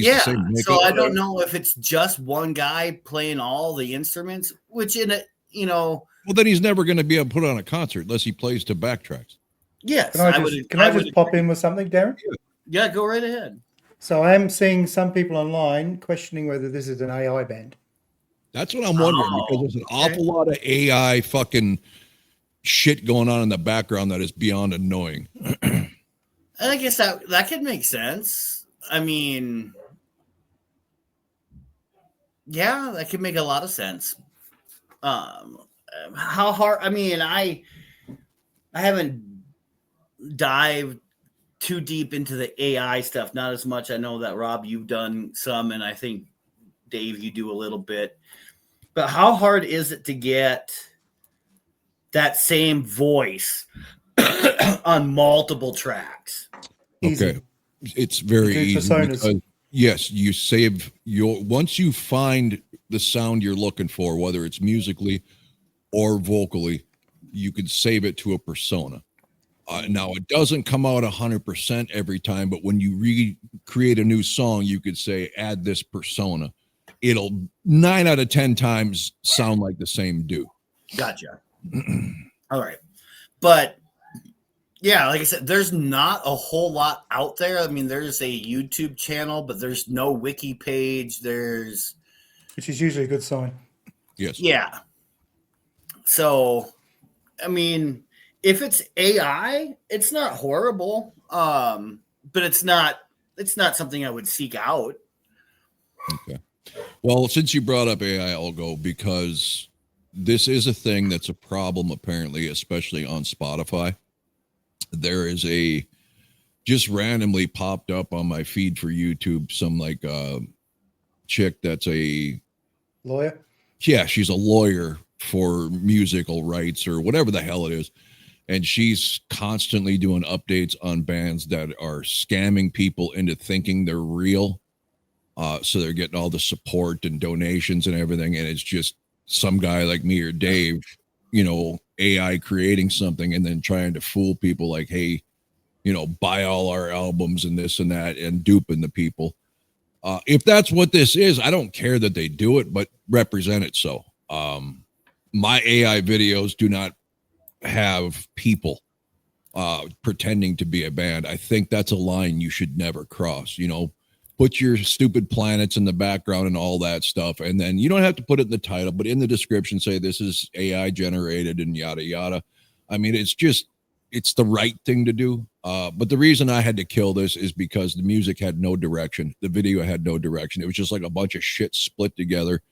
S4: So I don't know if it's just one guy playing all the instruments, which well,
S1: then he's never going to be able to put on a concert unless he plays to backtracks.
S4: Yes.
S2: Can I just pop in with something, Darren?
S4: Yeah, go right ahead.
S2: So I am seeing some people online questioning whether this is an AI band.
S1: That's what I'm wondering, because there's an awful lot of AI fucking shit going on in the background that is beyond annoying.
S4: And I guess that could make sense. I mean, yeah, that could make a lot of sense. How hard? I mean, I haven't dived too deep into the AI stuff. Not as much. I know that Rob, you've done some, and I think Dave, you do a little bit. But how hard is it to get that same voice on multiple tracks?
S2: Easy.
S1: Okay. It's very easy because, yes, you save once you find the sound you're looking for, whether it's musically or vocally, you could save it to a persona. Now, it doesn't come out 100% every time, but when you recreate a new song, you could say, add this persona. It'll 9 out of 10 times sound like the same dude.
S4: Gotcha. All right. But yeah, like I said, there's not a whole lot out there. I mean, there's a YouTube channel, but there's no wiki page.
S2: Which is usually a good sign.
S1: Yes.
S4: Yeah. So, I mean, if it's AI, it's not horrible. But it's not something I would seek out.
S1: Okay. Well, since you brought up AI, I'll go, because this is a thing that's a problem, apparently, especially on Spotify. There is just randomly popped up on my feed for YouTube, some like chick that's a
S2: lawyer.
S1: Yeah, she's a lawyer for musical rights or whatever the hell it is. And she's constantly doing updates on bands that are scamming people into thinking they're real. So they're getting all the support and donations and everything. And it's just some guy like me or Dave, AI creating something and then trying to fool people like, hey, buy all our albums and this and that, and duping the people. If that's what this is, I don't care that they do it, but represent it so. My AI videos do not have people pretending to be a band. I think that's a line you should never cross. Put your stupid planets in the background and all that stuff. And then you don't have to put it in the title, but in the description, say this is AI generated and yada, yada. I mean, it's the right thing to do. But the reason I had to kill this is because the music had no direction. The video had no direction. It was just like a bunch of shit split together.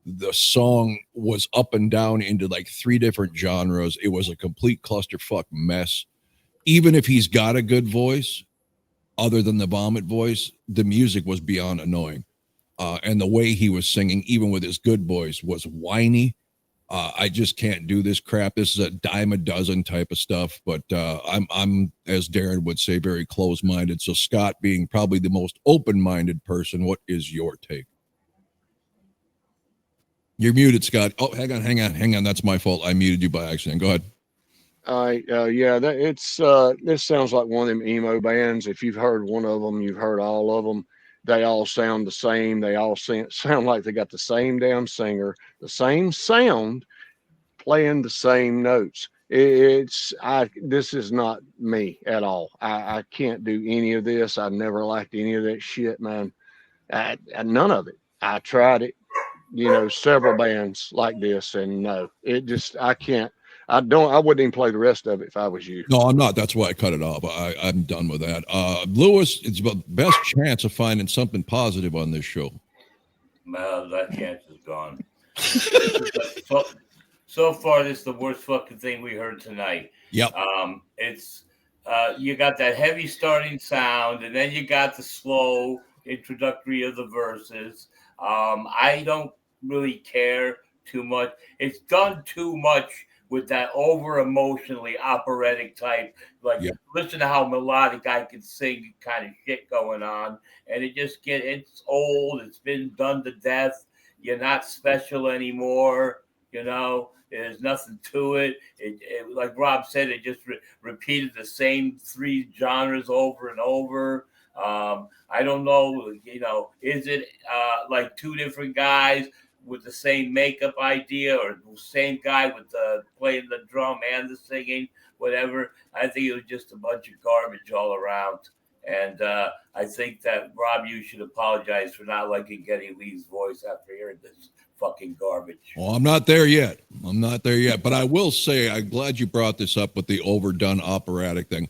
S1: The song was up and down into like 3 different genres. It was a complete clusterfuck mess. Even if he's got a good voice, other than the vomit voice, the music was beyond annoying. And the way he was singing, even with his good voice, was whiny. I just can't do this crap. This is a dime a dozen type of stuff. But I'm, as Darren would say, very close-minded. So Scott, being probably the most open-minded person, what is your take? You're muted, Scott. Oh, hang on. That's my fault. I muted you by accident. Go ahead.
S3: Yeah, this sounds like one of them emo bands. If you've heard one of them, you've heard all of them. They all sound the same. They all sound like they got the same damn singer, the same sound, playing the same notes. This is not me at all. I can't do any of this. I never liked any of that shit, man. None of it. I tried it, several bands like this, and no, it just, I can't. I wouldn't even play the rest of it if I was you.
S1: No, I'm not. That's why I cut it off. I'm done with that. Lewis, it's the best chance of finding something positive on this show.
S5: Well, that chance is gone. So far, this is the worst fucking thing we heard tonight.
S1: Yep.
S5: It's you got that heavy starting sound, and then you got the slow introductory of the verses. I don't really care too much. It's done too much with that over emotionally operatic type. Like, listen to how melodic I can sing kind of shit going on. And it's old. It's been done to death. You're not special anymore. There's nothing to it. It like Rob said, it just repeated the same three genres over and over. I don't know, is it like two different guys with the same makeup idea, or the same guy with playing the drum and the singing, whatever? I think it was just a bunch of garbage all around. And I think that, Rob, you should apologize for not liking Geddy Lee's voice after hearing this fucking garbage.
S1: Well, I'm not there yet. But I will say, I'm glad you brought this up with the overdone operatic thing.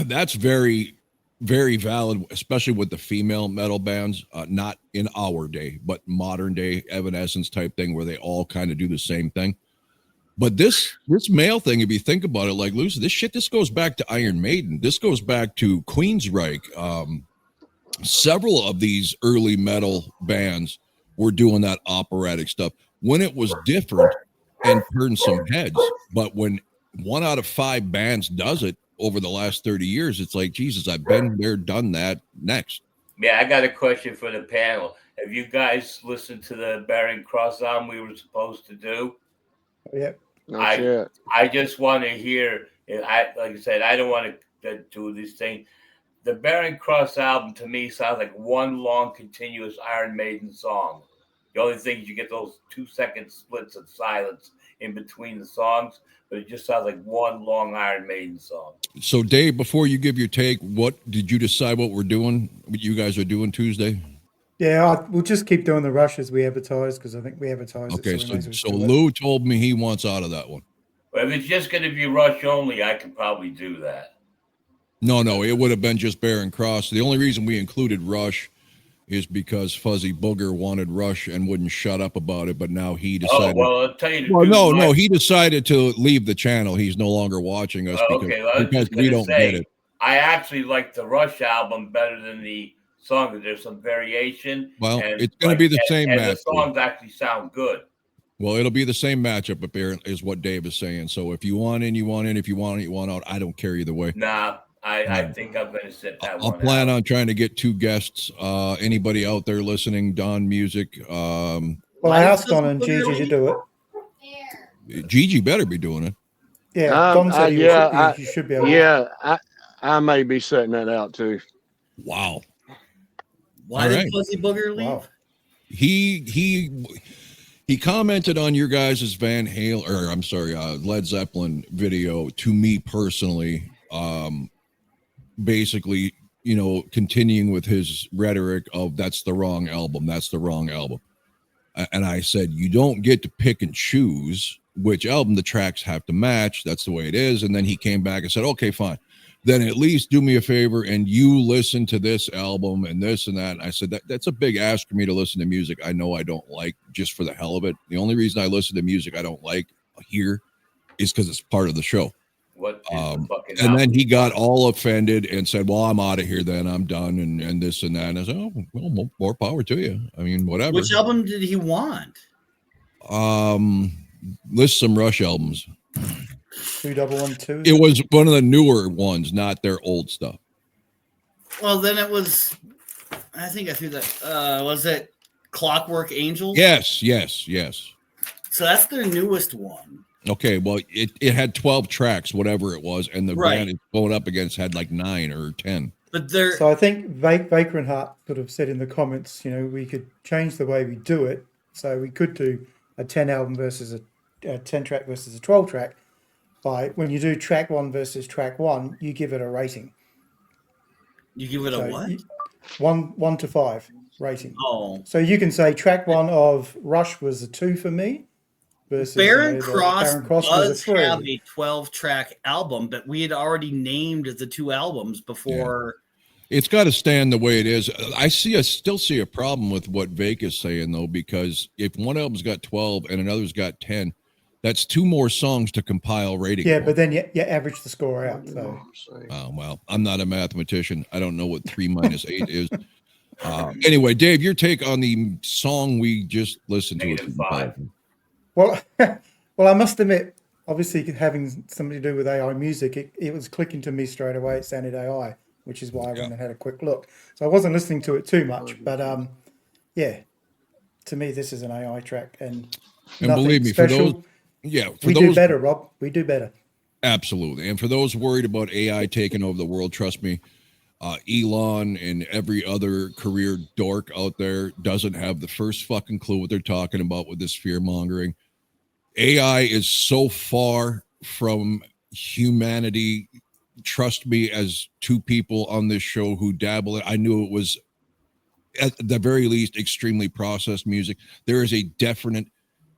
S1: That's very, very valid, especially with the female metal bands, not in our day, but modern day Evanescence type thing where they all kind of do the same thing. But this male thing, if you think about it, like Lucy, this goes back to Iron Maiden. This goes back to Queensryche. Several of these early metal bands were doing that operatic stuff when it was different and turned some heads. But when 1 out of 5 bands does it over the last 30 years, it's like, Jesus, I've been there, done that. Next.
S5: Yeah, I got a question for the panel. Have you guys listened to the Barren Cross album we were supposed to do?
S2: Yep.
S5: I just want to hear. Like I said, I don't want to do this thing. The Barren Cross album to me sounds like one long continuous Iron Maiden song. The only thing is you get those 2-second splits of silence in between the songs, but it just sounds like one long Iron Maiden song.
S1: So, Dave, before you give your take, what did you decide what you guys are doing Tuesday?
S2: Yeah, we'll just keep doing the rushes we advertise, because I think we advertise.
S1: Okay, so Lou told me he wants out of that one.
S5: Well, if it's just going to be Rush only, I could probably do that.
S1: No, it would have been just Barren Cross. The only reason we included Rush is because Fuzzy Booger wanted Rush and wouldn't shut up about it, but now he decided.
S5: Oh, well, I'll tell you.
S1: No, he decided to leave the channel. He's no longer watching us because we don't get it.
S5: I actually like the Rush album better than the song. There's some variation.
S1: Well, it's going to be the same match.
S5: The songs actually sound good.
S1: Well, it'll be the same matchup, apparently, is what Dave is saying. So if you want in, you want in. If you want it, you want out. I don't care either way.
S5: Nah. I think I'm going to sit that one
S1: I'll plan on trying to get 2 guests. Anybody out there listening, Don Music.
S2: Well, I asked Don and Gigi to do
S1: it. Gigi better be doing it.
S2: Yeah, Don said you should be able
S3: to. I may be setting that out too.
S1: Wow.
S4: Why did Fuzzy Booger leave? Wow.
S1: He commented on your guys' Led Zeppelin video to me personally. Basically, continuing with his rhetoric of that's the wrong album. And I said, you don't get to pick and choose which album the tracks have to match. That's the way it is. And then he came back and said, okay, fine. Then at least do me a favor and you listen to this album and this and that. And I said, that's a big ask for me to listen to music I know I don't like just for the hell of it. The only reason I listen to music I don't like here is because it's part of the show. And then he got all offended and said, well, I'm out of here then. I'm done and this and that. And I said, oh, well, more power to you. I mean, whatever.
S4: Which album did he want?
S1: List some Rush albums.
S2: 2112.
S1: It was one of the newer ones, not their old stuff.
S4: Well, then it was, I think I threw that. Was it Clockwork Angels?
S1: Yes.
S4: So that's their newest one.
S1: Okay, well, it had 12 tracks, whatever it was, and the band it's going up against had like 9 or 10.
S4: But
S2: so I think Baker and Hart sort of said in the comments, we could change the way we do it. So we could do a 10 album versus a 10 track versus a 12 track. by when you do track 1 versus track 1, you give it a rating.
S4: You give it a what?
S2: 1 to 5 rating.
S4: Oh,
S2: So you can say track 1 of Rush was a 2 for me versus
S4: Barren
S2: the
S4: Cross
S2: Barren Cross was a
S4: does
S2: 3.
S4: have a 12-track album, but we had already named the 2 albums before.
S1: It's got to stand the way it is. I still see a problem with what Vake is saying, though, because if one album's got 12 and another's got 10, that's 2 more songs to compile rating.
S2: Yeah,
S1: for.
S2: but then you average the score out. So.
S1: Oh, well, I'm not a mathematician. I don't know what 3 minus 8 is. Anyway, Dave, your take on the song we just listened to.
S5: -5.
S2: Well, well, I must admit, obviously having something to do with AI music, it was clicking to me straight away. It sounded AI, which is why I went and had a quick look. So I wasn't listening to it too much, but yeah, to me this is an AI track, and
S1: believe me,
S2: special. We do better, Rob. We do better.
S1: Absolutely. And for those worried about AI taking over the world, trust me, Elon and every other career dork out there doesn't have the first fucking clue what they're talking about with this fear mongering. AI is so far from humanity. Trust me, as 2 people on this show who dabble in, I knew it was at the very least extremely processed music. There is a definite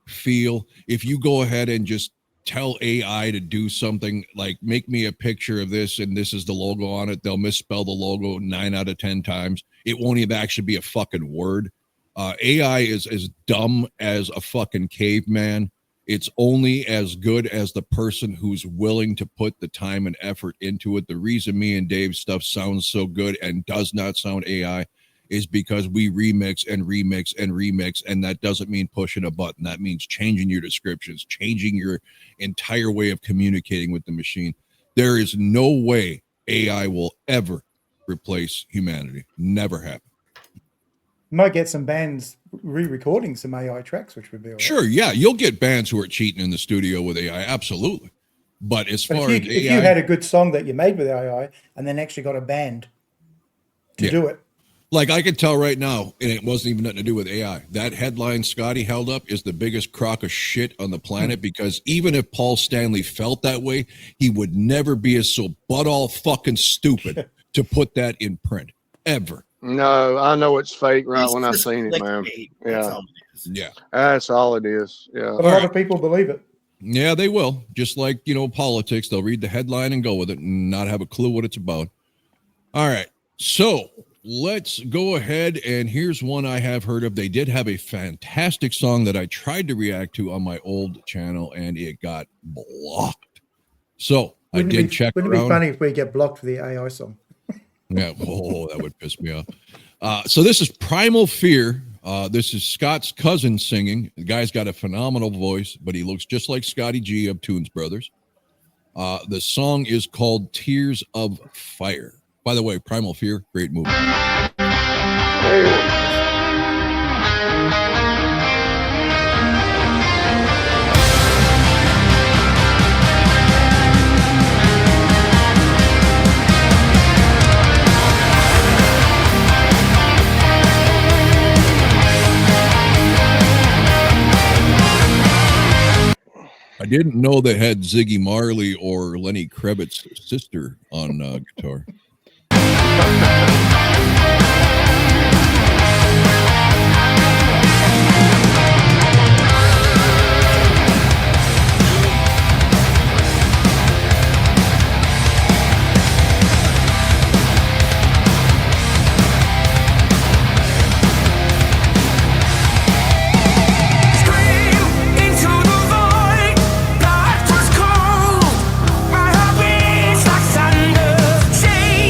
S1: feel. If you go ahead and just tell AI to do something like make me a picture of this and this is the logo on it, they'll misspell the logo 9 out of 10 times. It won't even actually be a fucking word. AI is as dumb as a fucking caveman. It's only as good as the person who's willing to put the time and effort into it. The reason me and Dave's stuff sounds so good and does not sound AI is because we remix and remix and remix, and that doesn't mean pushing a button. That means changing your descriptions, changing your entire way of communicating with the machine. There is no way AI will ever replace humanity. Never happen.
S2: Might get some bands re-recording some AI tracks, which would be all right.
S1: Sure, yeah, you'll get bands who are cheating in the studio with AI, absolutely. But as far as
S2: if you had a good song that you made with AI and then actually got a band to do it.
S1: Like I could tell right now, and it wasn't even nothing to do with AI, that headline Scotty held up is the biggest crock of shit on the planet, because even if Paul Stanley felt that way, he would never be as so butt all fucking stupid to put that in print, ever.
S3: No, I know it's fake right
S4: It's
S3: when I
S4: just
S3: seen it, man.
S4: clickbait. That's
S3: Yeah,
S4: all it is.
S1: Yeah.
S3: that's all it is. Yeah.
S2: But a lot of people believe it.
S1: Yeah, they will. Just like, politics, they'll read the headline and go with it and not have a clue what it's about. All right. So let's go ahead. And here's one I have heard of. They did have a fantastic song that I tried to react to on my old channel and it got blocked. So I did check around.
S2: Wouldn't it be funny if we get blocked for the AI song?
S1: Yeah. Oh, that would piss me off. So this is Primal Fear. This is Scott's cousin singing. The guy's got a phenomenal voice, but he looks just like Scotty G of Toons Brothers. The song is called Tears of Fire. By the way, Primal Fear, great movie. I didn't know they had Ziggy Marley or Lenny Kravitz's sister on guitar.
S6: Thunder, chain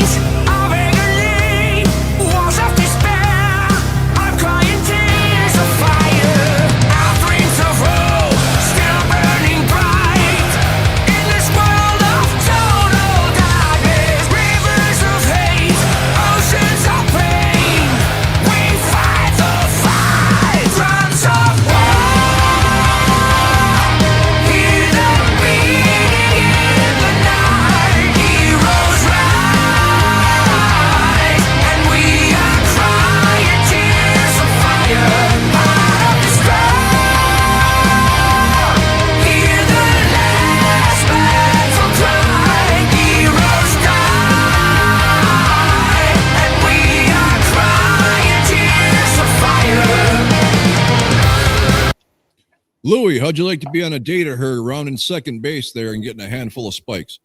S1: Louie, how'd you like to be on a date of her rounding second base there and getting a handful of spikes?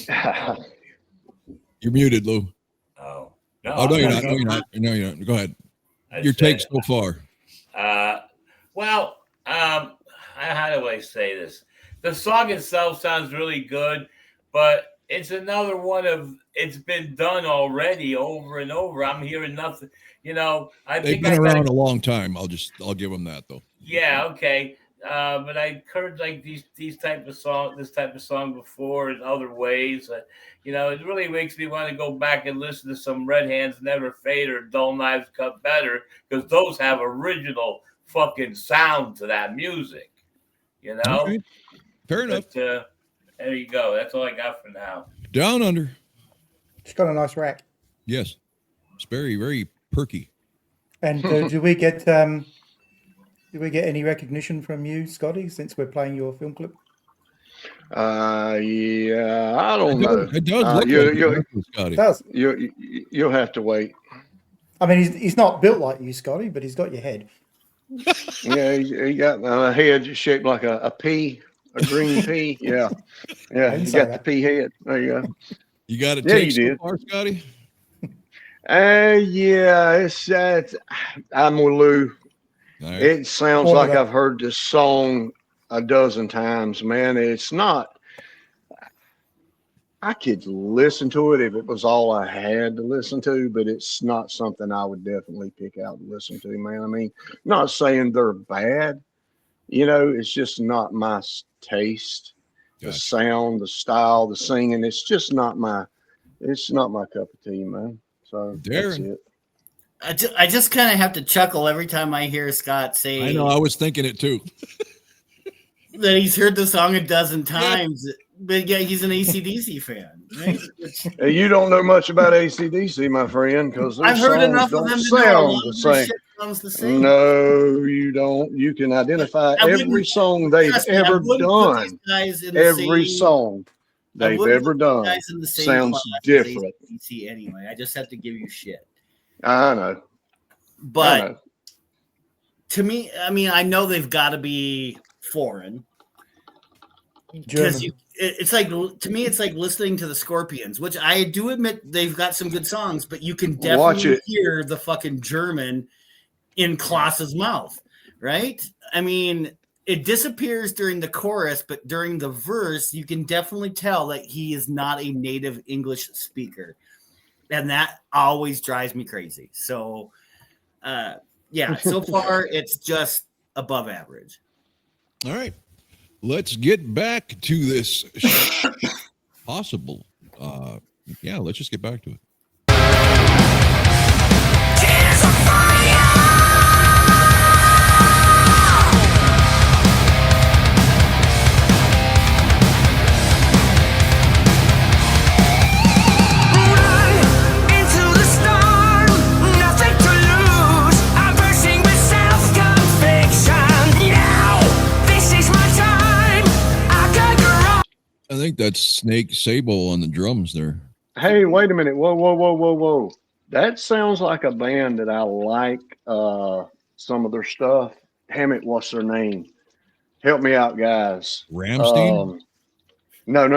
S1: You're muted, Lou.
S5: Oh, no.
S1: Oh, no, you're not. No, you're not. No, you're not. Go ahead. Your take so far.
S5: Well, how do I say this? The song itself sounds really good, but it's another one of it's been done already over and over. I'm hearing nothing. You know,
S1: They've been around a long time. I'll give them that though.
S5: Yeah, okay. But I heard like these type of song, this type of song before in other ways. You know, it really makes me want to go back and listen to some Red Hands Never Fade or Dull Knives Cut Better, because those have original fucking sound to that music. You know,
S1: okay. Fair enough.
S5: There you go. That's all I got for now.
S1: Down Under.
S2: It's got a nice rack.
S1: Yes, it's very, very perky.
S2: And do we get any recognition from you, Scotty, since we're playing your film clip?
S3: Yeah, I don't know.
S1: It does look like Scotty.
S2: It does.
S3: You'll have to wait.
S2: I mean, he's not built like you, Scotty, but he's got your head.
S3: Yeah, he got a head shaped like a pea, a green pea. Yeah, you got the pea head. There you go.
S1: You got it.
S3: Yeah, you
S1: so
S3: did.
S1: far, Scotty.
S3: Yeah, it's I'm with Lou.
S1: Right.
S3: It sounds like I've heard this song a dozen times, man. It's not. I could listen to it if it was all I had to listen to, but it's not something I would definitely pick out and listen to, man. I mean, not saying they're bad, you know, it's just not my taste. Gotcha. The sound, the style, the singing, it's just not my cup of tea, man. So that's it.
S4: I just kind of have to chuckle every time I hear Scott say.
S1: I know, I was thinking it too.
S4: That he's heard the song a dozen times. Yeah. But yeah, he's an AC/DC fan, right?
S3: You don't know much about AC/DC, my friend, because
S4: I've heard enough of them to know the same. Sounds the same.
S3: No, you don't. You can identify every song they've ever done. Every song they've ever done sounds different.
S4: AC anyway, I just have to give you shit.
S3: I know.
S4: But to me, I mean, I know they've got to be foreign. Because it's like, to me, it's like listening to the Scorpions, which I do admit they've got some good songs, but you can definitely hear the fucking German in Klaus's mouth, right? I mean, it disappears during the chorus, but during the verse, you can definitely tell that he is not a native English speaker. And that always drives me crazy. So, yeah, so far it's just above average.
S1: All right. Let's get back to this possible. Yeah, let's just get back to it. I think that's Snake Sable on the drums there.
S3: Hey, wait a minute. Whoa. That sounds like a band that I like some of their stuff. Damn it, what's their name? Help me out, guys.
S1: Rammstein?
S3: No.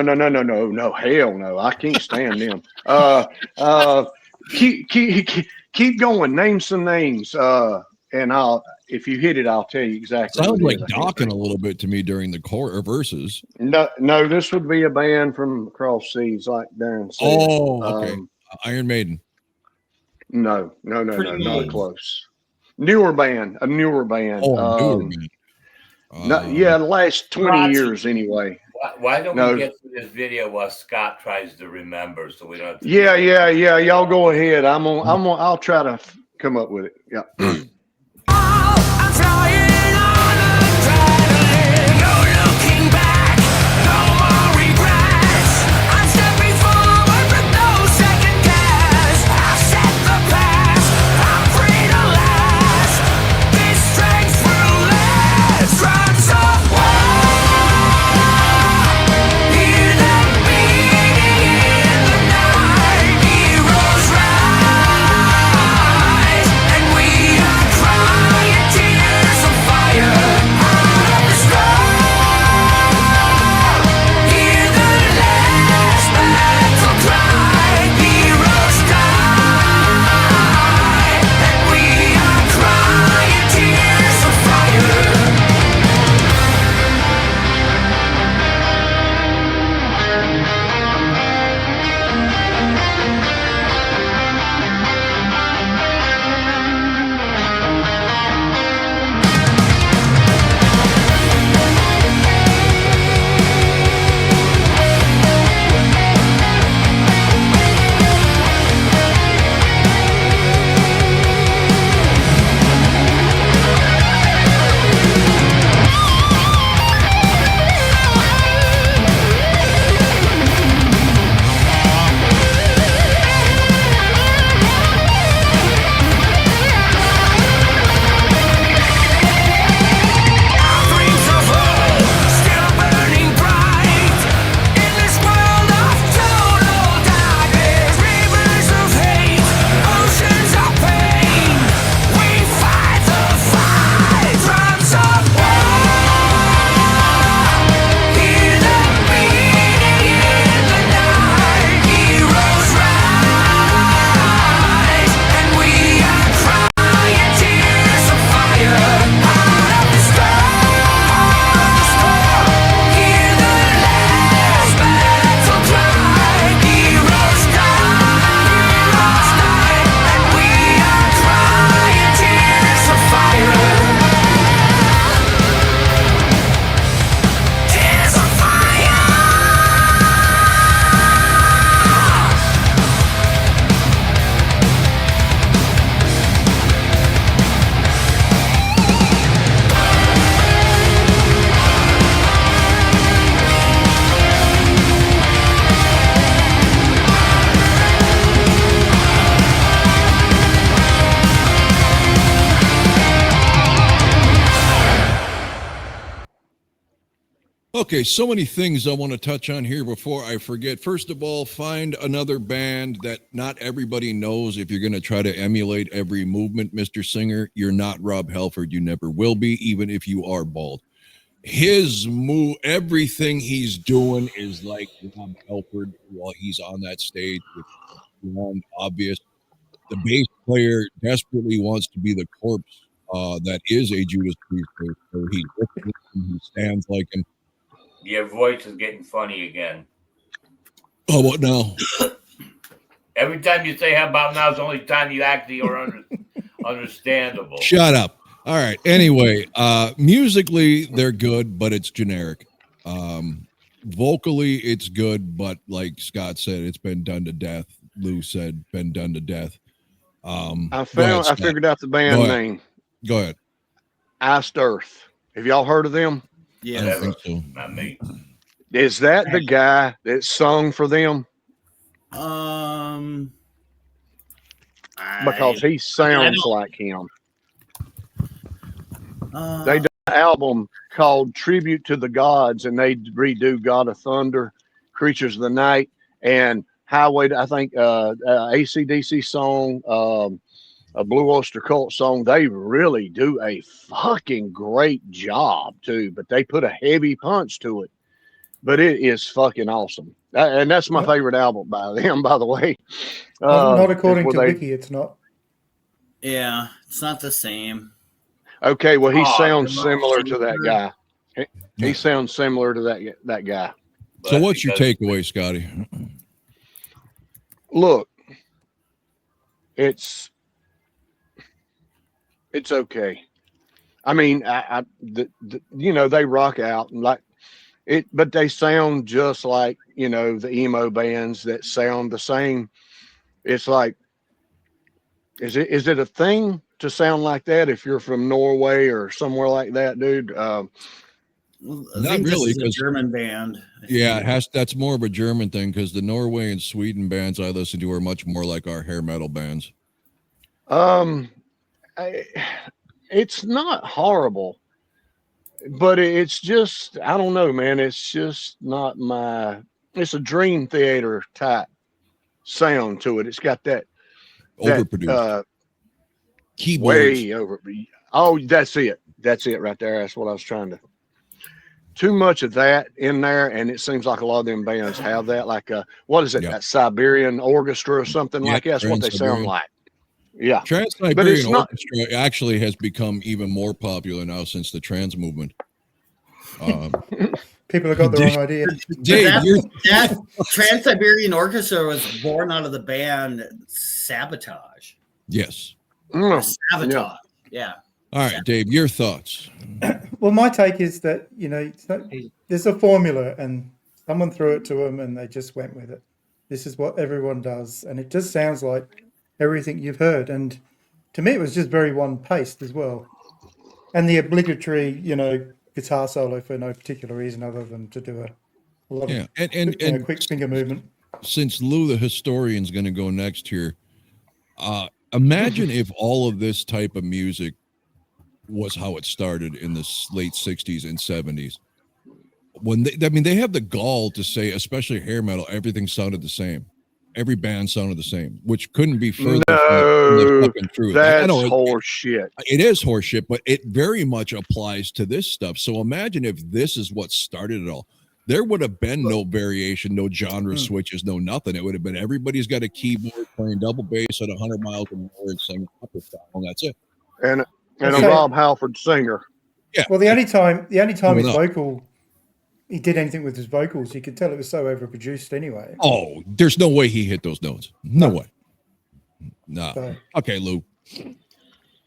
S3: Hell no. I can't stand them. Keep going. Name some names. And if you hit it, I'll tell you exactly.
S1: Sounds like Dawkins a little bit to me during the verses.
S3: No, this would be a band from across seas, like Darren said.
S1: Oh, okay. Iron Maiden.
S3: No, not close. A newer band.
S1: Oh, newer band.
S3: The last 20 years anyway.
S5: Why don't we get to this video while Scott tries to remember, so we don't have to
S3: Yeah. Y'all go ahead. I'll try to come up with it. Yeah.
S1: Okay, so many things I want to touch on here before I forget. First of all, find another band that not everybody knows. If you're going to try to emulate every movement, Mr. Singer, you're not Rob Halford. You never will be, even if you are bald. His move, everything he's doing is like Rob Halford while he's on that stage. It's beyond obvious. The bass player desperately wants to be the corpse that is a Judas Priest bass player. He looks like him, he stands like him.
S5: Your voice is getting funny again.
S1: Oh, what now?
S5: Every time you say "how about now" is the only time you actually are understandable.
S1: Shut up. All right. Anyway, musically they're good, but it's generic. Vocally it's good, but like Scott said, it's been done to death. Lou said, been done to death.
S3: I figured out the band name.
S1: Go ahead.
S3: Iced Earth. Have y'all heard of them?
S4: Yeah.
S1: I don't think so.
S5: Not me.
S3: Is that the guy that sung for them? Because he sounds like him. They did an album called Tribute to the Gods, and they redo God of Thunder, Creatures of the Night, and Highway. I think AC/DC song, a Blue Oyster Cult song. They really do a fucking great job too, but they put a heavy punch to it. But it is fucking awesome, and that's my favorite album by them, by the way.
S2: Not according to Wiki, it's not.
S4: Yeah, it's not the same.
S3: Okay, well, he sounds similar to that guy. He sounds similar to that guy.
S1: So what's your takeaway, Scotty?
S3: Look, it's okay. I mean, they rock out and like it, but they sound just like, the emo bands that sound the same. It's like, is it a thing to sound like that if you're from Norway or somewhere like that, dude?
S4: I
S1: Not
S4: think
S1: really,
S4: this is a German band.
S1: Yeah, that's more of a German thing because the Norway and Sweden bands I listen to are much more like our hair metal bands.
S3: It's not horrible, but it's just, I don't know, man. It's just not it's a Dream Theater type sound to it. It's got that
S1: overproduced keyboards.
S3: Way over. Oh, that's it right there. That's what I was trying to. Too much of that in there, and it seems like a lot of them bands have that. Like, what is it? That Siberian Orchestra or something like that. That's what they sound like. Yeah,
S1: Trans-Siberian Orchestra actually has become even more popular now since the trans movement.
S2: People have got the wrong idea.
S1: Dave,
S4: that Trans-Siberian Orchestra was born out of the band Sabotage.
S1: Yes.
S4: Sabotage. Yeah.
S1: All right, Dave, your thoughts.
S2: Well, my take is that, there's a formula and someone threw it to them and they just went with it. This is what everyone does. And it just sounds like everything you've heard. And to me, it was just very one-paced as well. And the obligatory, guitar solo for no particular reason other than to do a lot of and quick finger movement.
S1: Since Lou the historian is going to go next here, imagine if all of this type of music was how it started in the late 60s and 70s. When they have the gall to say, especially hair metal, everything sounded the same. Every band sounded the same, which couldn't be further from the fucking truth.
S3: That's horse shit.
S1: It is horse shit, but it very much applies to this stuff. So imagine if this is what started it all. There would have been no variation, no genre switches, no nothing. It would have been everybody's got a keyboard playing double bass at 100 miles an hour and singing opera style, and that's it.
S3: And a Rob Halford singer.
S1: Yeah.
S2: Well, the only time he did anything with his vocals, you could tell it was so overproduced anyway.
S1: Oh, there's no way he hit those notes. No way. No.
S2: So.
S1: Okay, Lou.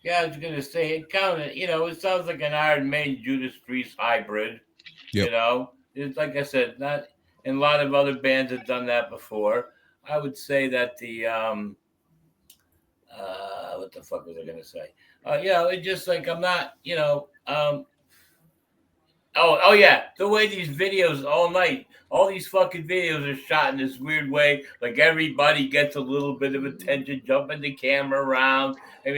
S5: Yeah, I was gonna say it kind of, it sounds like an Iron Maiden Judas Priest hybrid.
S1: Yep.
S5: It's like I said, not, and a lot of other bands have done that before. I would say that the what the fuck was I gonna say? It's just like I'm not, Oh yeah, the way these videos all night, all these fucking videos are shot in this weird way. Like everybody gets a little bit of attention, jumping the camera around. And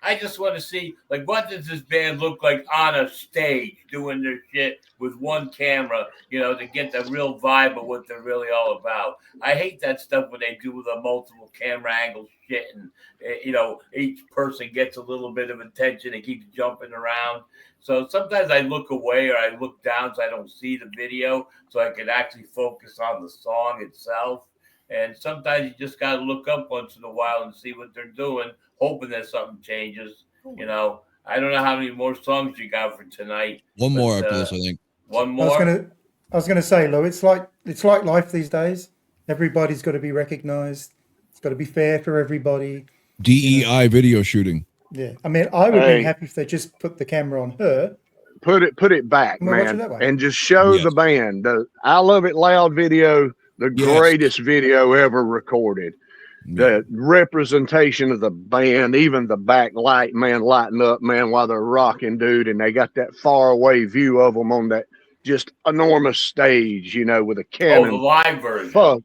S5: I just want to see, like, what does this band look like on a stage doing their shit with one camera, to get the real vibe of what they're really all about. I hate that stuff when they do the multiple camera angle shit, and each person gets a little bit of attention and keeps jumping around. So sometimes I look away or I look down so I don't see the video, so I can actually focus on the song itself. And sometimes you just got to look up once in a while and see what they're doing, hoping that something changes. I don't know how many more songs you got for tonight.
S1: One more after this, I think.
S5: One more.
S2: I was gonna say, Lou, it's like life these days. Everybody's got to be recognised. It's got to be fair for everybody.
S1: DEI video shooting.
S2: Yeah, I mean, I would be happy if they just put the camera on her.
S3: Put it back, man, and just show the band. The I Love It Loud video, the greatest video ever recorded. The representation of the band, even the backlight, man, lighting up, man, while they're rocking, dude, and they got that far away view of them on that just enormous stage, with a cannon.
S5: Oh, the live version.
S3: Fuck.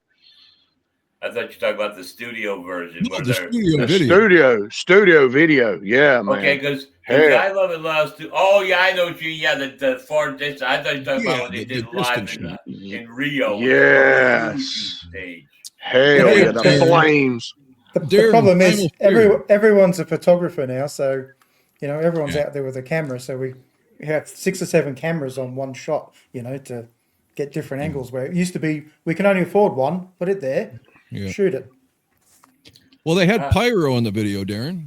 S5: I thought you were talking about the studio version.
S1: No,
S3: the studio video. Yeah, man.
S5: Okay, because I Love It Loud. Oh, yeah, I know what you. Yeah, the far distance. I thought you were talking about when they did live in Rio.
S3: Yes. Hell yeah, the flames.
S2: The problem is everyone's a photographer now, so everyone's out there with a camera. So we have 6 or 7 cameras on one shot, to get different angles. Where it used to be, we can only afford one, put it there, shoot it.
S1: Well, they had pyro in the video, Darren.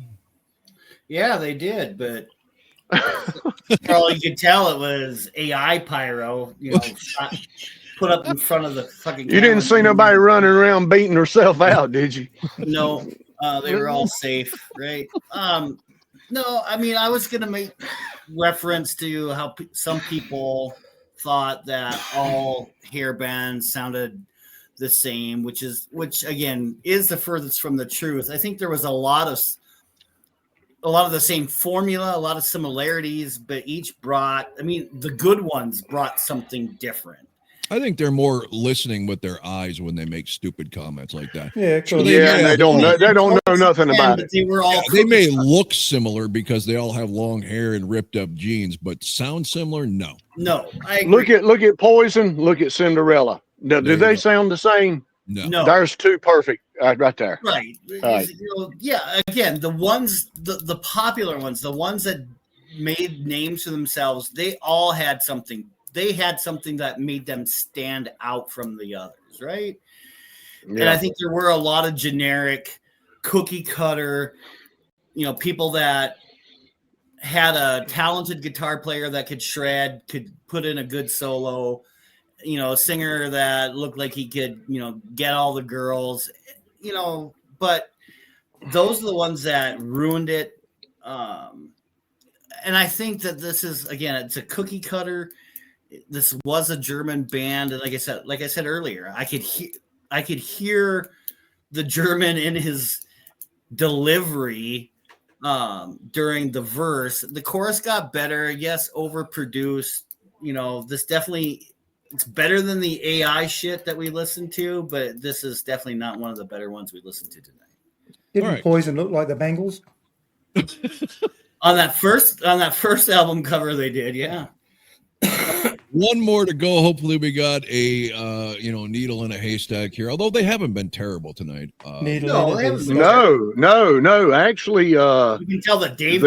S4: Yeah, they did, but all you could tell it was AI pyro, shot, put up in front of the fucking camera.
S3: You didn't see nobody running around beating herself out, did you?
S4: No, they were all safe, right? No, I mean, I was going to make reference to how some people thought that all hair bands sounded the same, which again is the furthest from the truth. I think there was a lot of the same formula, a lot of similarities, but each the good ones brought something different.
S1: I think they're more listening with their eyes when they make stupid comments like that.
S2: Yeah, cool.
S3: They don't know nothing about it.
S4: They were all
S1: they may look similar because they all have long hair and ripped up jeans, but sound similar? No.
S4: No. I agree.
S3: Look at Poison. Look at Cinderella. Now, do they sound the same?
S1: No.
S3: There's 2 perfect right there.
S4: Right. Yeah. Again, the ones, the popular ones, the ones that made names for themselves, they all had something. They had something that made them stand out from the others, right? Yeah. And I think there were a lot of generic cookie cutter, people that had a talented guitar player that could shred, could put in a good solo, a singer that looked like he could, get all the girls, but those are the ones that ruined it. And I think that this is, again, it's a cookie cutter. This was a German band, and like I said earlier, I could hear the German in his delivery during the verse. The chorus got better, yes, overproduced. This definitely, it's better than the AI shit that we listened to, but this is definitely not one of the better ones we listened to tonight.
S2: Didn't Poison look like the Bangles?
S4: on that first album cover, they did, yeah.
S1: One more to go. Hopefully we got a needle in a haystack here, although they haven't been terrible tonight.
S3: No. Actually, you
S4: can tell that Dave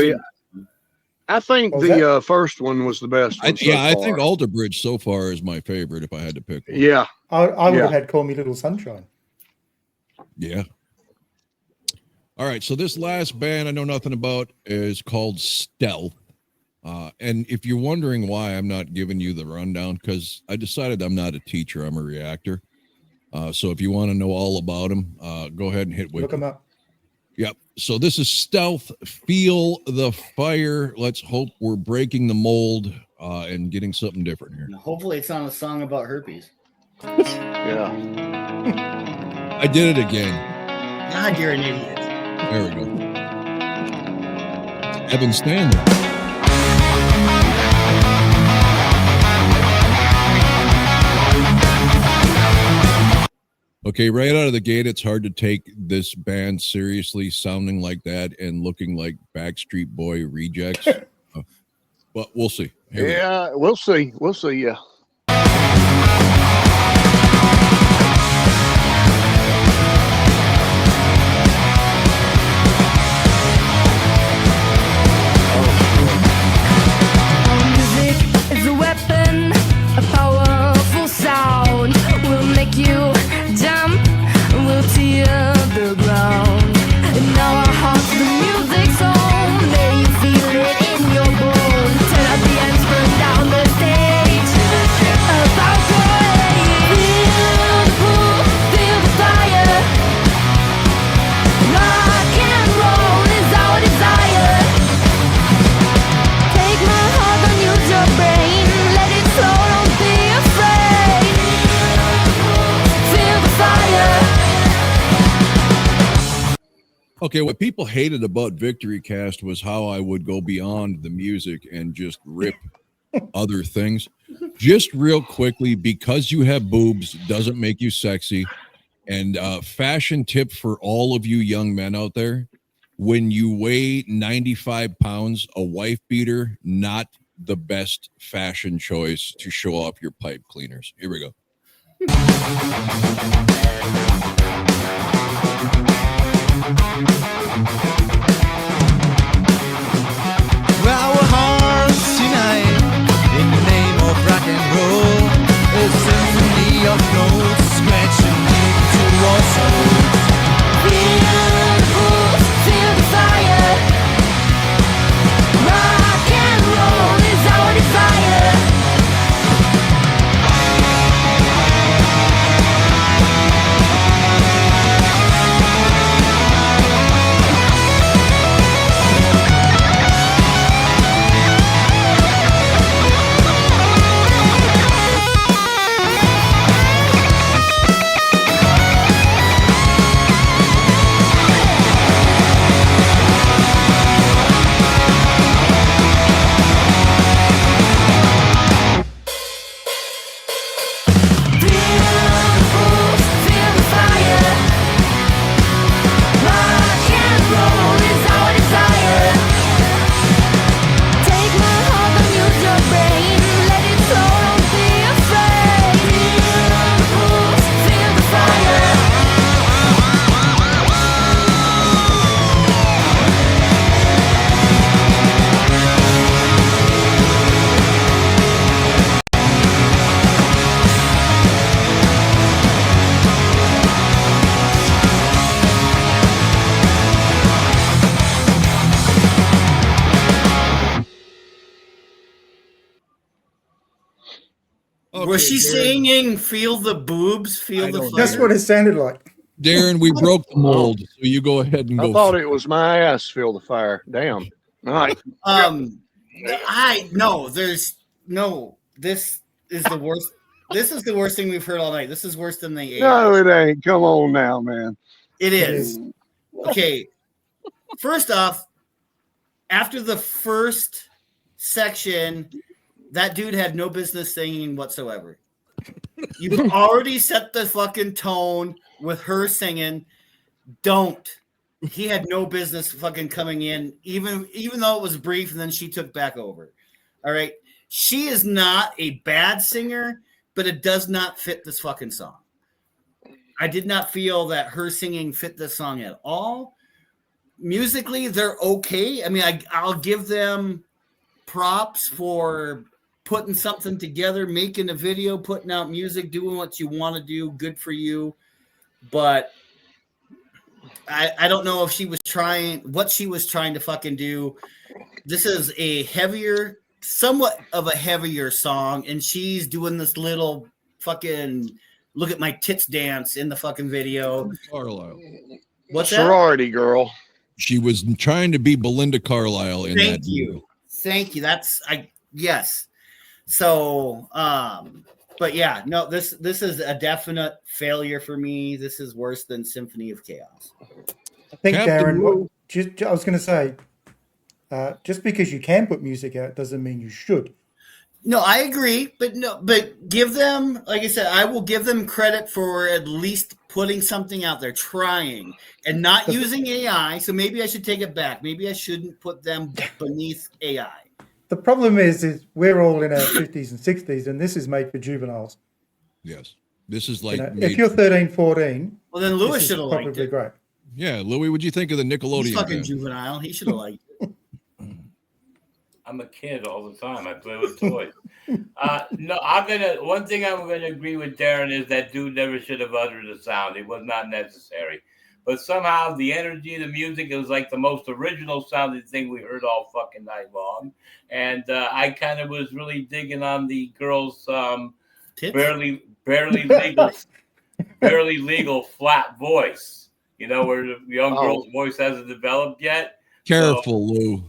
S3: I think the first one was the best one.
S1: I think Alter Bridge so far is my favorite if I had to pick one.
S3: Yeah.
S2: I would have had Call Me Little Sunshine.
S1: Yeah. All right, so this last band I know nothing about is called Stealth. And if you're wondering why I'm not giving you the rundown, because I decided I'm not a teacher, I'm a reactor. So if you want to know all about them, go ahead and hit
S2: Look them up.
S1: Yep. So this is Stealth, Feel the Fire. Let's hope we're breaking the mold and getting something different here.
S4: Hopefully it's not a song about herpes.
S3: Yeah.
S1: I did it again.
S4: God, you're an idiot.
S1: There we go. Evan Stanley. Okay, right out of the gate, it's hard to take this band seriously, sounding like that and looking like Backstreet Boy rejects. But we'll see. Here we go.
S3: Yeah, we'll see. We'll see. Yeah.
S6: Music is a weapon, a powerful sound. Will make you jump, will tear the ground. In our hearts, the music's on. May you feel it in your bones. Turn up the amps, burn down the stage. About parade. Feel the pull, feel the fire. Rock and roll is our desire. Take my heart, don't use your brain. Let it flow, don't be afraid. Feel the fire.
S1: Okay, what people hated about Victory Cast was how I would go beyond the music and just rip other things. Just real quickly, because you have boobs doesn't make you sexy. And fashion tip for all of you young men out there: when you weigh 95 pounds, a wife beater, not the best fashion choice to show off your pipe cleaners. Here we go.
S9: Our hearts tonight, in the name of rock and roll, a symphony of notes scratching into our souls.
S6: Feel the pull, feel the fire. Rock and roll is our desire.
S4: Was she singing "Feel the boobs, feel the fire"?
S2: That's what it sounded like.
S1: Darren, we broke the mold, so you go ahead and
S3: I
S1: go.
S3: thought it was my ass feel the fire. Damn. All right.
S4: There's no. This is the worst. This is the worst thing we've heard all night. This is worse than the.
S3: No, it ain't. Come on now, man.
S4: It is. Okay. First off, after the first section, that dude had no business singing whatsoever. You've already set the fucking tone with her singing. Don't. He had no business fucking coming in, even though it was brief, and then she took back over. All right. She is not a bad singer, but it does not fit this fucking song. I did not feel that her singing fit this song at all. Musically, they're okay. I mean, I'll give them props for putting something together, making a video, putting out music, doing what you want to do. Good for you. But I don't know if she was trying to fucking do. This is a somewhat of a heavier song, and she's doing this little fucking look at my tits dance in the fucking video.
S1: Carlisle.
S4: What's that?
S3: Sorority girl.
S1: She was trying to be Belinda Carlisle in that.
S4: Thank you. Yes. So, but yeah, no, this is a definite failure for me. This is worse than Symphony of Chaos.
S2: I think,
S1: Captain
S2: Darren, I was going to say, just because you can put music out doesn't mean you should.
S4: No, I agree, but give them, like I said, I will give them credit for at least putting something out there, trying, and not using AI. So maybe I should take it back. Maybe I shouldn't put them beneath AI.
S2: The problem is we're all in our 50s and 60s, and this is made for juveniles.
S1: Yes. This is like
S2: if you're 13, 14,
S4: well, then Lewis should have liked
S2: probably
S4: it.
S2: great.
S1: Yeah, Louis, what'd you think of the Nickelodeon?
S4: He's fucking
S1: guy?
S4: juvenile. He should have liked it.
S5: I'm a kid all the time. I play with toys. No, one thing I'm gonna agree with Darren is that dude never should have uttered a sound. It was not necessary. But somehow the energy, the music, it was like the most original sounding thing we heard all fucking night long. And I kind of was really digging on the girl's barely legal flat voice. You know, where the young girl's voice hasn't developed yet.
S1: Careful, Lou.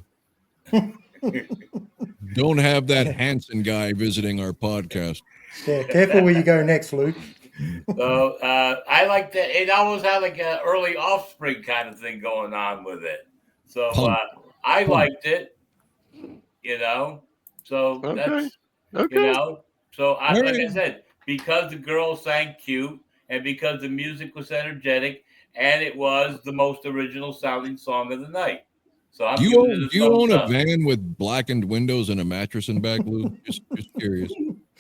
S1: Don't have that Hanson guy visiting our podcast.
S2: Yeah, careful where you go next, Luke.
S5: So I like that. It almost had like an early Offspring kind of thing going on with it. So I liked it, you know. So that's, you know. So like I said, because the girl sang cute and because the music was energetic and it was the most original sounding song of the night. So I'm
S1: do you own a van with blackened windows and a mattress in back, Lou? Just curious.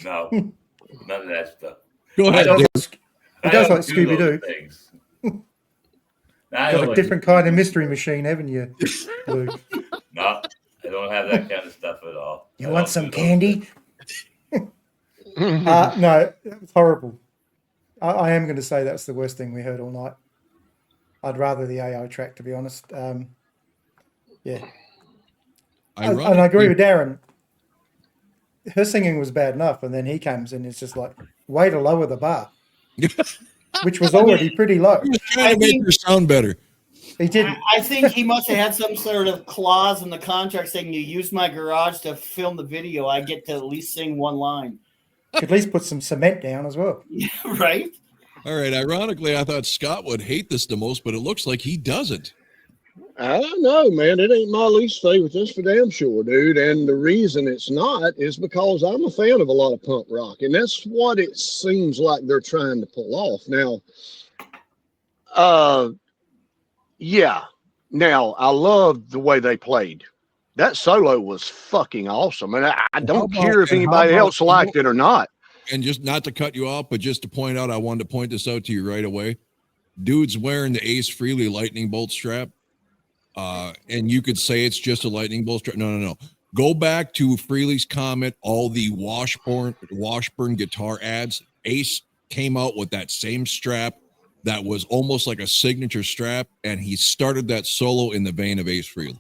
S5: No, none of that stuff.
S1: Go ahead.
S2: He does like Scooby-Doo. Got a different kind of mystery machine, haven't you, Lou?
S5: No, I don't have that kind of stuff at all.
S2: You want some candy? No, that was horrible. I am going to say that's the worst thing we heard all night. I'd rather the AI track, to be honest. Yeah. And I agree with Darren. Her singing was bad enough, and then he comes and it's just like, way to lower the bar, which was already pretty low.
S1: He was trying to make her sound better.
S2: He didn't.
S4: I think he must have had some sort of clause in the contract saying you use my garage to film the video. I get to at least sing one line.
S2: At least put some cement down as well.
S4: Right?
S1: All right. Ironically, I thought Scott would hate this the most, but it looks like he doesn't.
S3: I don't know, man. It ain't my least favorite. That's for damn sure, dude. And the reason it's not is because I'm a fan of a lot of punk rock, and that's what it seems like they're trying to pull off. Now, yeah. Now, I love the way they played. That solo was fucking awesome, and I don't care if anybody else liked it or not.
S1: And just not to cut you off, but just to point out, I wanted to point this out to you right away. Dude's wearing the Ace Frehley lightning bolt strap. And you could say it's just a lightning bolt strap. No. Go back to Frehley's comment, all the Washburn guitar ads. Ace came out with that same strap that was almost like a signature strap, and he started that solo in the vein of Ace Frehley.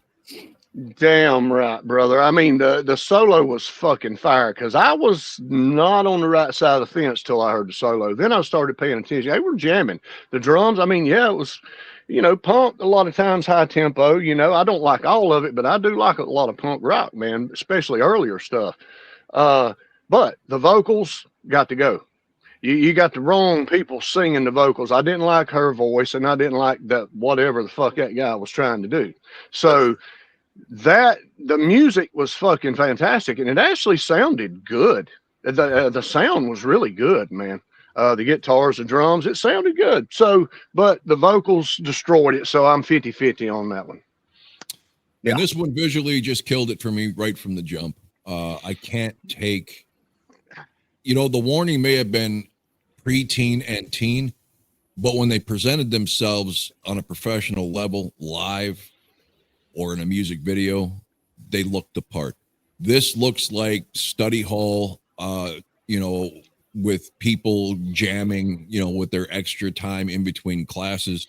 S3: Damn right, brother. I mean, the solo was fucking fire because I was not on the right side of the fence till I heard the solo. Then I started paying attention. They were jamming. The drums, I mean, yeah, it was, you know, punk, a lot of times high tempo. You know, I don't like all of it, but I do like a lot of punk rock, man, especially earlier stuff. But the vocals got to go. You got the wrong people singing the vocals. I didn't like her voice, and I didn't like that whatever the fuck that guy was trying to do. So that the music was fucking fantastic, and it actually sounded good. The sound was really good, man. The guitars, the drums, it sounded good. So, but the vocals destroyed it. So I'm 50-50 on that one.
S1: Yeah. And this one visually just killed it for me right from the jump. I can't take, you know, the warning may have been preteen and teen, but when they presented themselves on a professional level, live or in a music video, they looked the part. This looks like study hall, you know, with people jamming, you know, with their extra time in between classes.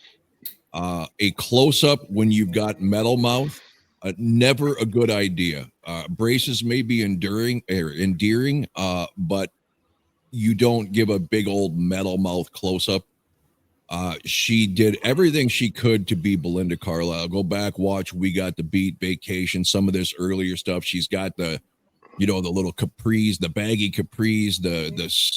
S1: A close-up when you've got metal mouth, never a good idea. Braces may be endearing, but you don't give a big old metal mouth close-up. She did everything she could to be Belinda Carlisle. Go back, watch We Got the Beat, Vacation, some of this earlier stuff. She's got the, you know, the little capris, the baggy capris, the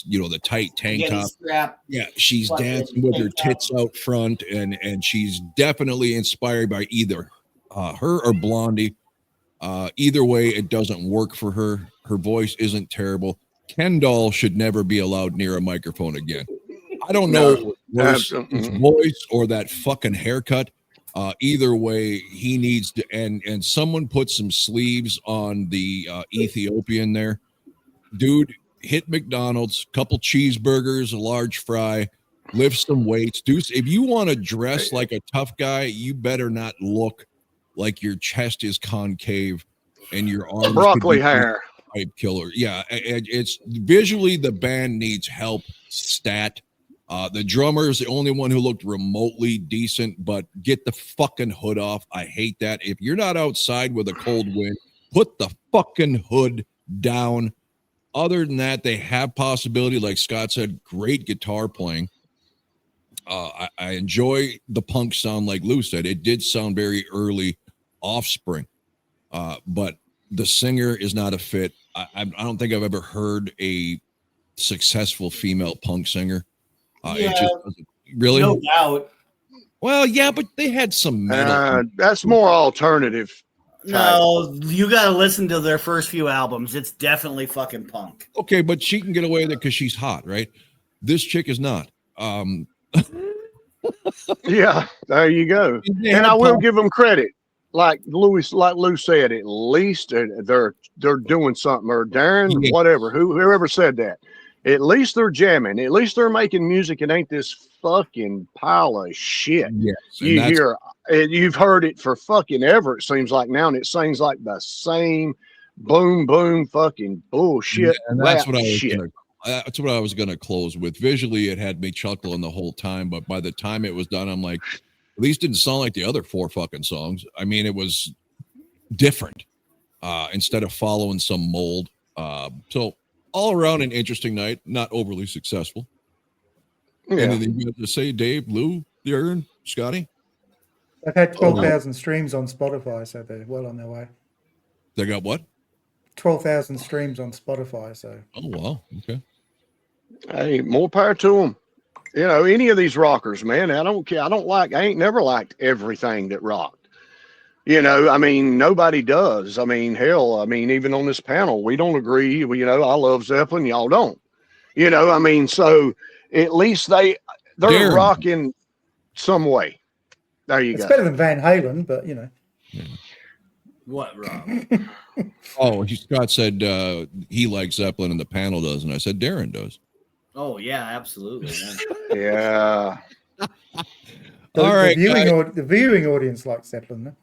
S1: you know, the tight tank top.
S4: Strap.
S1: Yeah, she's dancing with her tits out front, and she's definitely inspired by either her or Blondie. Either way, it doesn't work for her. Her voice isn't terrible. Kendall should never be allowed near a microphone again. I don't know worse, his voice or that fucking haircut. Either way, he needs to. And someone put some sleeves on the Ethiopian there, dude. Hit McDonald's, couple cheeseburgers, a large fry, lift some weights. If you want to dress like a tough guy, you better not look like your chest is concave and your arms
S3: broccoli hair.
S1: Type killer. Yeah, it's visually the band needs help. Stat. The drummer is the only one who looked remotely decent, but get the fucking hood off. I hate that. If you're not outside with a cold wind, put the fucking hood down. Other than that, they have possibility, like Scott said, great guitar playing. I enjoy the punk sound, like Lou said. It did sound very early Offspring, but the singer is not a fit. I don't think I've ever heard a successful female punk singer. It just really,
S4: no doubt.
S1: Well, yeah, but they had some metal.
S3: That's more alternative.
S4: No, you got to listen to their first few albums. It's definitely fucking punk.
S1: Okay, but she can get away with it because she's hot, right? This chick is not.
S3: Yeah, there you go. And I will give them credit. Like Lou said, at least they're doing something. Or Darren, whatever, whoever said that. At least they're jamming. At least they're making music. It ain't this fucking pile of shit.
S1: Yes,
S3: you've heard it for fucking ever. It seems like now, and it seems like the same boom boom fucking bullshit.
S1: And that's what I was gonna close with. Visually, it had me chuckling the whole time, but by the time it was done, I'm like, at least it didn't sound like the other 4 fucking songs. I mean, it was different instead of following some mold. So all around an interesting night, not overly successful. Yeah. Anything you have to say, Dave, Lou, Darren, Scotty?
S2: They've had 12,000 streams on Spotify, so they're well on their way.
S1: They got what? 12,000
S2: streams on Spotify. So.
S1: Oh wow, okay.
S3: Hey, more power to them. You know, any of these rockers, man. I don't care. I ain't never liked everything that rocked. You know, I mean, nobody does. I mean, hell, I mean, even on this panel, we don't agree. You know, I love Zeppelin, y'all don't. You know, I mean, so at least they're
S1: Darren.
S3: rocking some way. There you go.
S2: It's better than Van Halen, but you know.
S1: Yeah.
S4: What, Rob?
S1: Scott said he likes Zeppelin and the panel does, and I said Darren does.
S4: Oh yeah, absolutely.
S3: Yeah.
S1: All right,
S2: the viewing audience likes Zeppelin. No?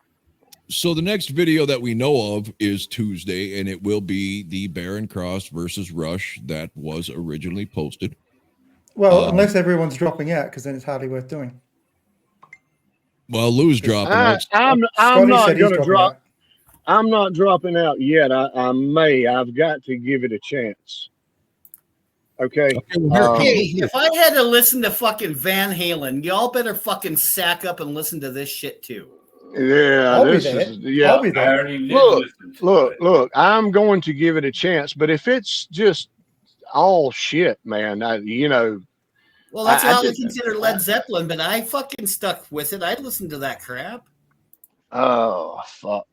S1: So the next video that we know of is Tuesday, and it will be the Barren Cross versus Rush that was originally posted.
S2: Well, unless everyone's dropping out, because then it's hardly worth doing.
S1: Well, Lou's dropping out.
S3: I'm not going to drop. Out. I'm not dropping out yet. I may. I've got to give it a chance. Okay.
S4: Hey, if I had to listen to fucking Van Halen, y'all better fucking sack up and listen to this shit too.
S3: Yeah,
S2: I'll be there.
S3: Look, I'm going to give it a chance, but if it's just all shit, man,
S4: well, that's how I consider Led Zeppelin, but I fucking stuck with it. I'd listen to that crap.
S3: Oh fuck.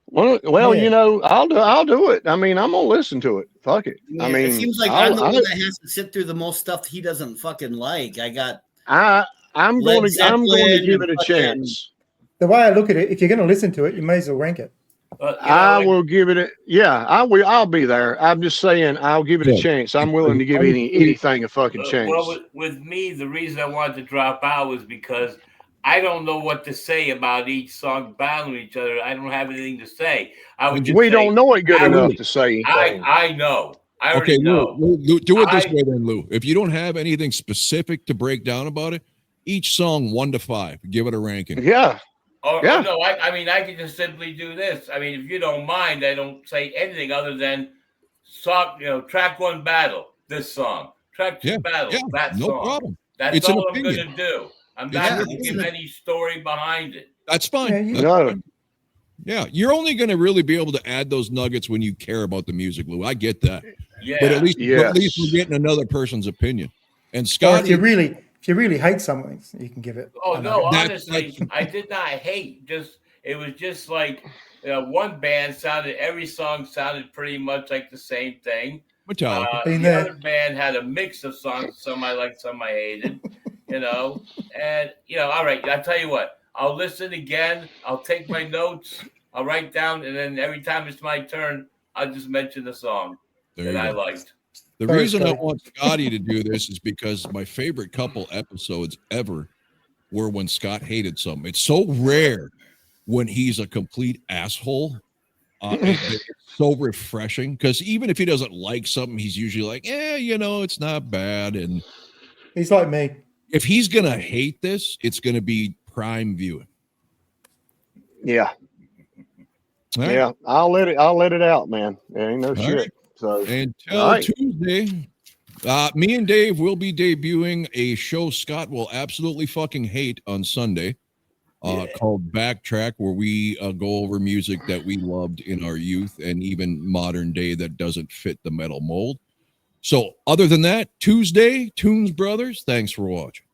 S3: Well, yeah. I'll do it. I mean, I'm gonna listen to it. Fuck it.
S4: Yeah,
S3: I mean,
S4: it seems like I'm the one that has to sit through the most stuff he doesn't fucking like.
S3: I'm going to give it a chance.
S2: The way I look at it, if you're going to listen to it, you may as well rank it.
S3: I will give it. I will. I'll be there. I'm just saying, I'll give it a chance. I'm willing to give anything a fucking chance.
S5: Well, with me, the reason I wanted to drop out was because I don't know what to say about each song battling each other. I don't have anything to say.
S3: We don't know it good enough to say anything.
S5: I know. I already know.
S1: Lou, do it this way then, Lou. If you don't have anything specific to break down about it, each song 1 to 5, give it a ranking.
S3: Yeah.
S5: No, I mean, I can just simply do this. I mean, if you don't mind, I don't say anything other than track 1 battle, this song. Track 2 battle, that
S1: no
S5: song.
S1: Problem.
S5: That's all I'm going to do. I'm not going to give any story behind it.
S1: That's fine. Yeah, you're only going to really be able to add those nuggets when you care about the music, Lou. I get that.
S5: Yeah.
S1: But at least we're getting another person's opinion. And Scott,
S2: if you really hate something, you can give it.
S5: Oh no, honestly, I did not hate. Just it was just like one band every song sounded pretty much like the same thing.
S1: Metallica.
S2: Been
S5: The
S2: there.
S5: other band had a mix of songs, some I liked, some I hated, and all right, I'll tell you what, I'll listen again, I'll take my notes, I'll write down, and then every time it's my turn, I'll just mention the song
S1: There
S5: that
S1: you
S5: I
S1: go.
S5: liked.
S1: The
S2: Very
S1: reason I
S2: funny.
S1: want Scotty to do this is because my favorite couple episodes ever were when Scott hated something. It's so rare when he's a complete asshole. It's so refreshing because even if he doesn't like something, he's usually like, it's not bad. And
S2: He's like me.
S1: if he's going to hate this, it's going to be prime viewing.
S3: Yeah.
S1: All right?
S3: Yeah. I'll let it out, man. There ain't no
S1: All
S3: shit.
S1: right.
S3: So
S1: Until
S3: all right.
S1: Tuesday, me and Dave will be debuting a show Scott will absolutely fucking hate on Sunday called Backtrack, where we go over music that we loved in our youth and even modern day that doesn't fit the metal mold. So other than that, Tuesday, Tunes Brothers, thanks for watching.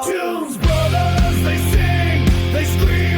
S6: Tunes Brothers, they sing, they scream.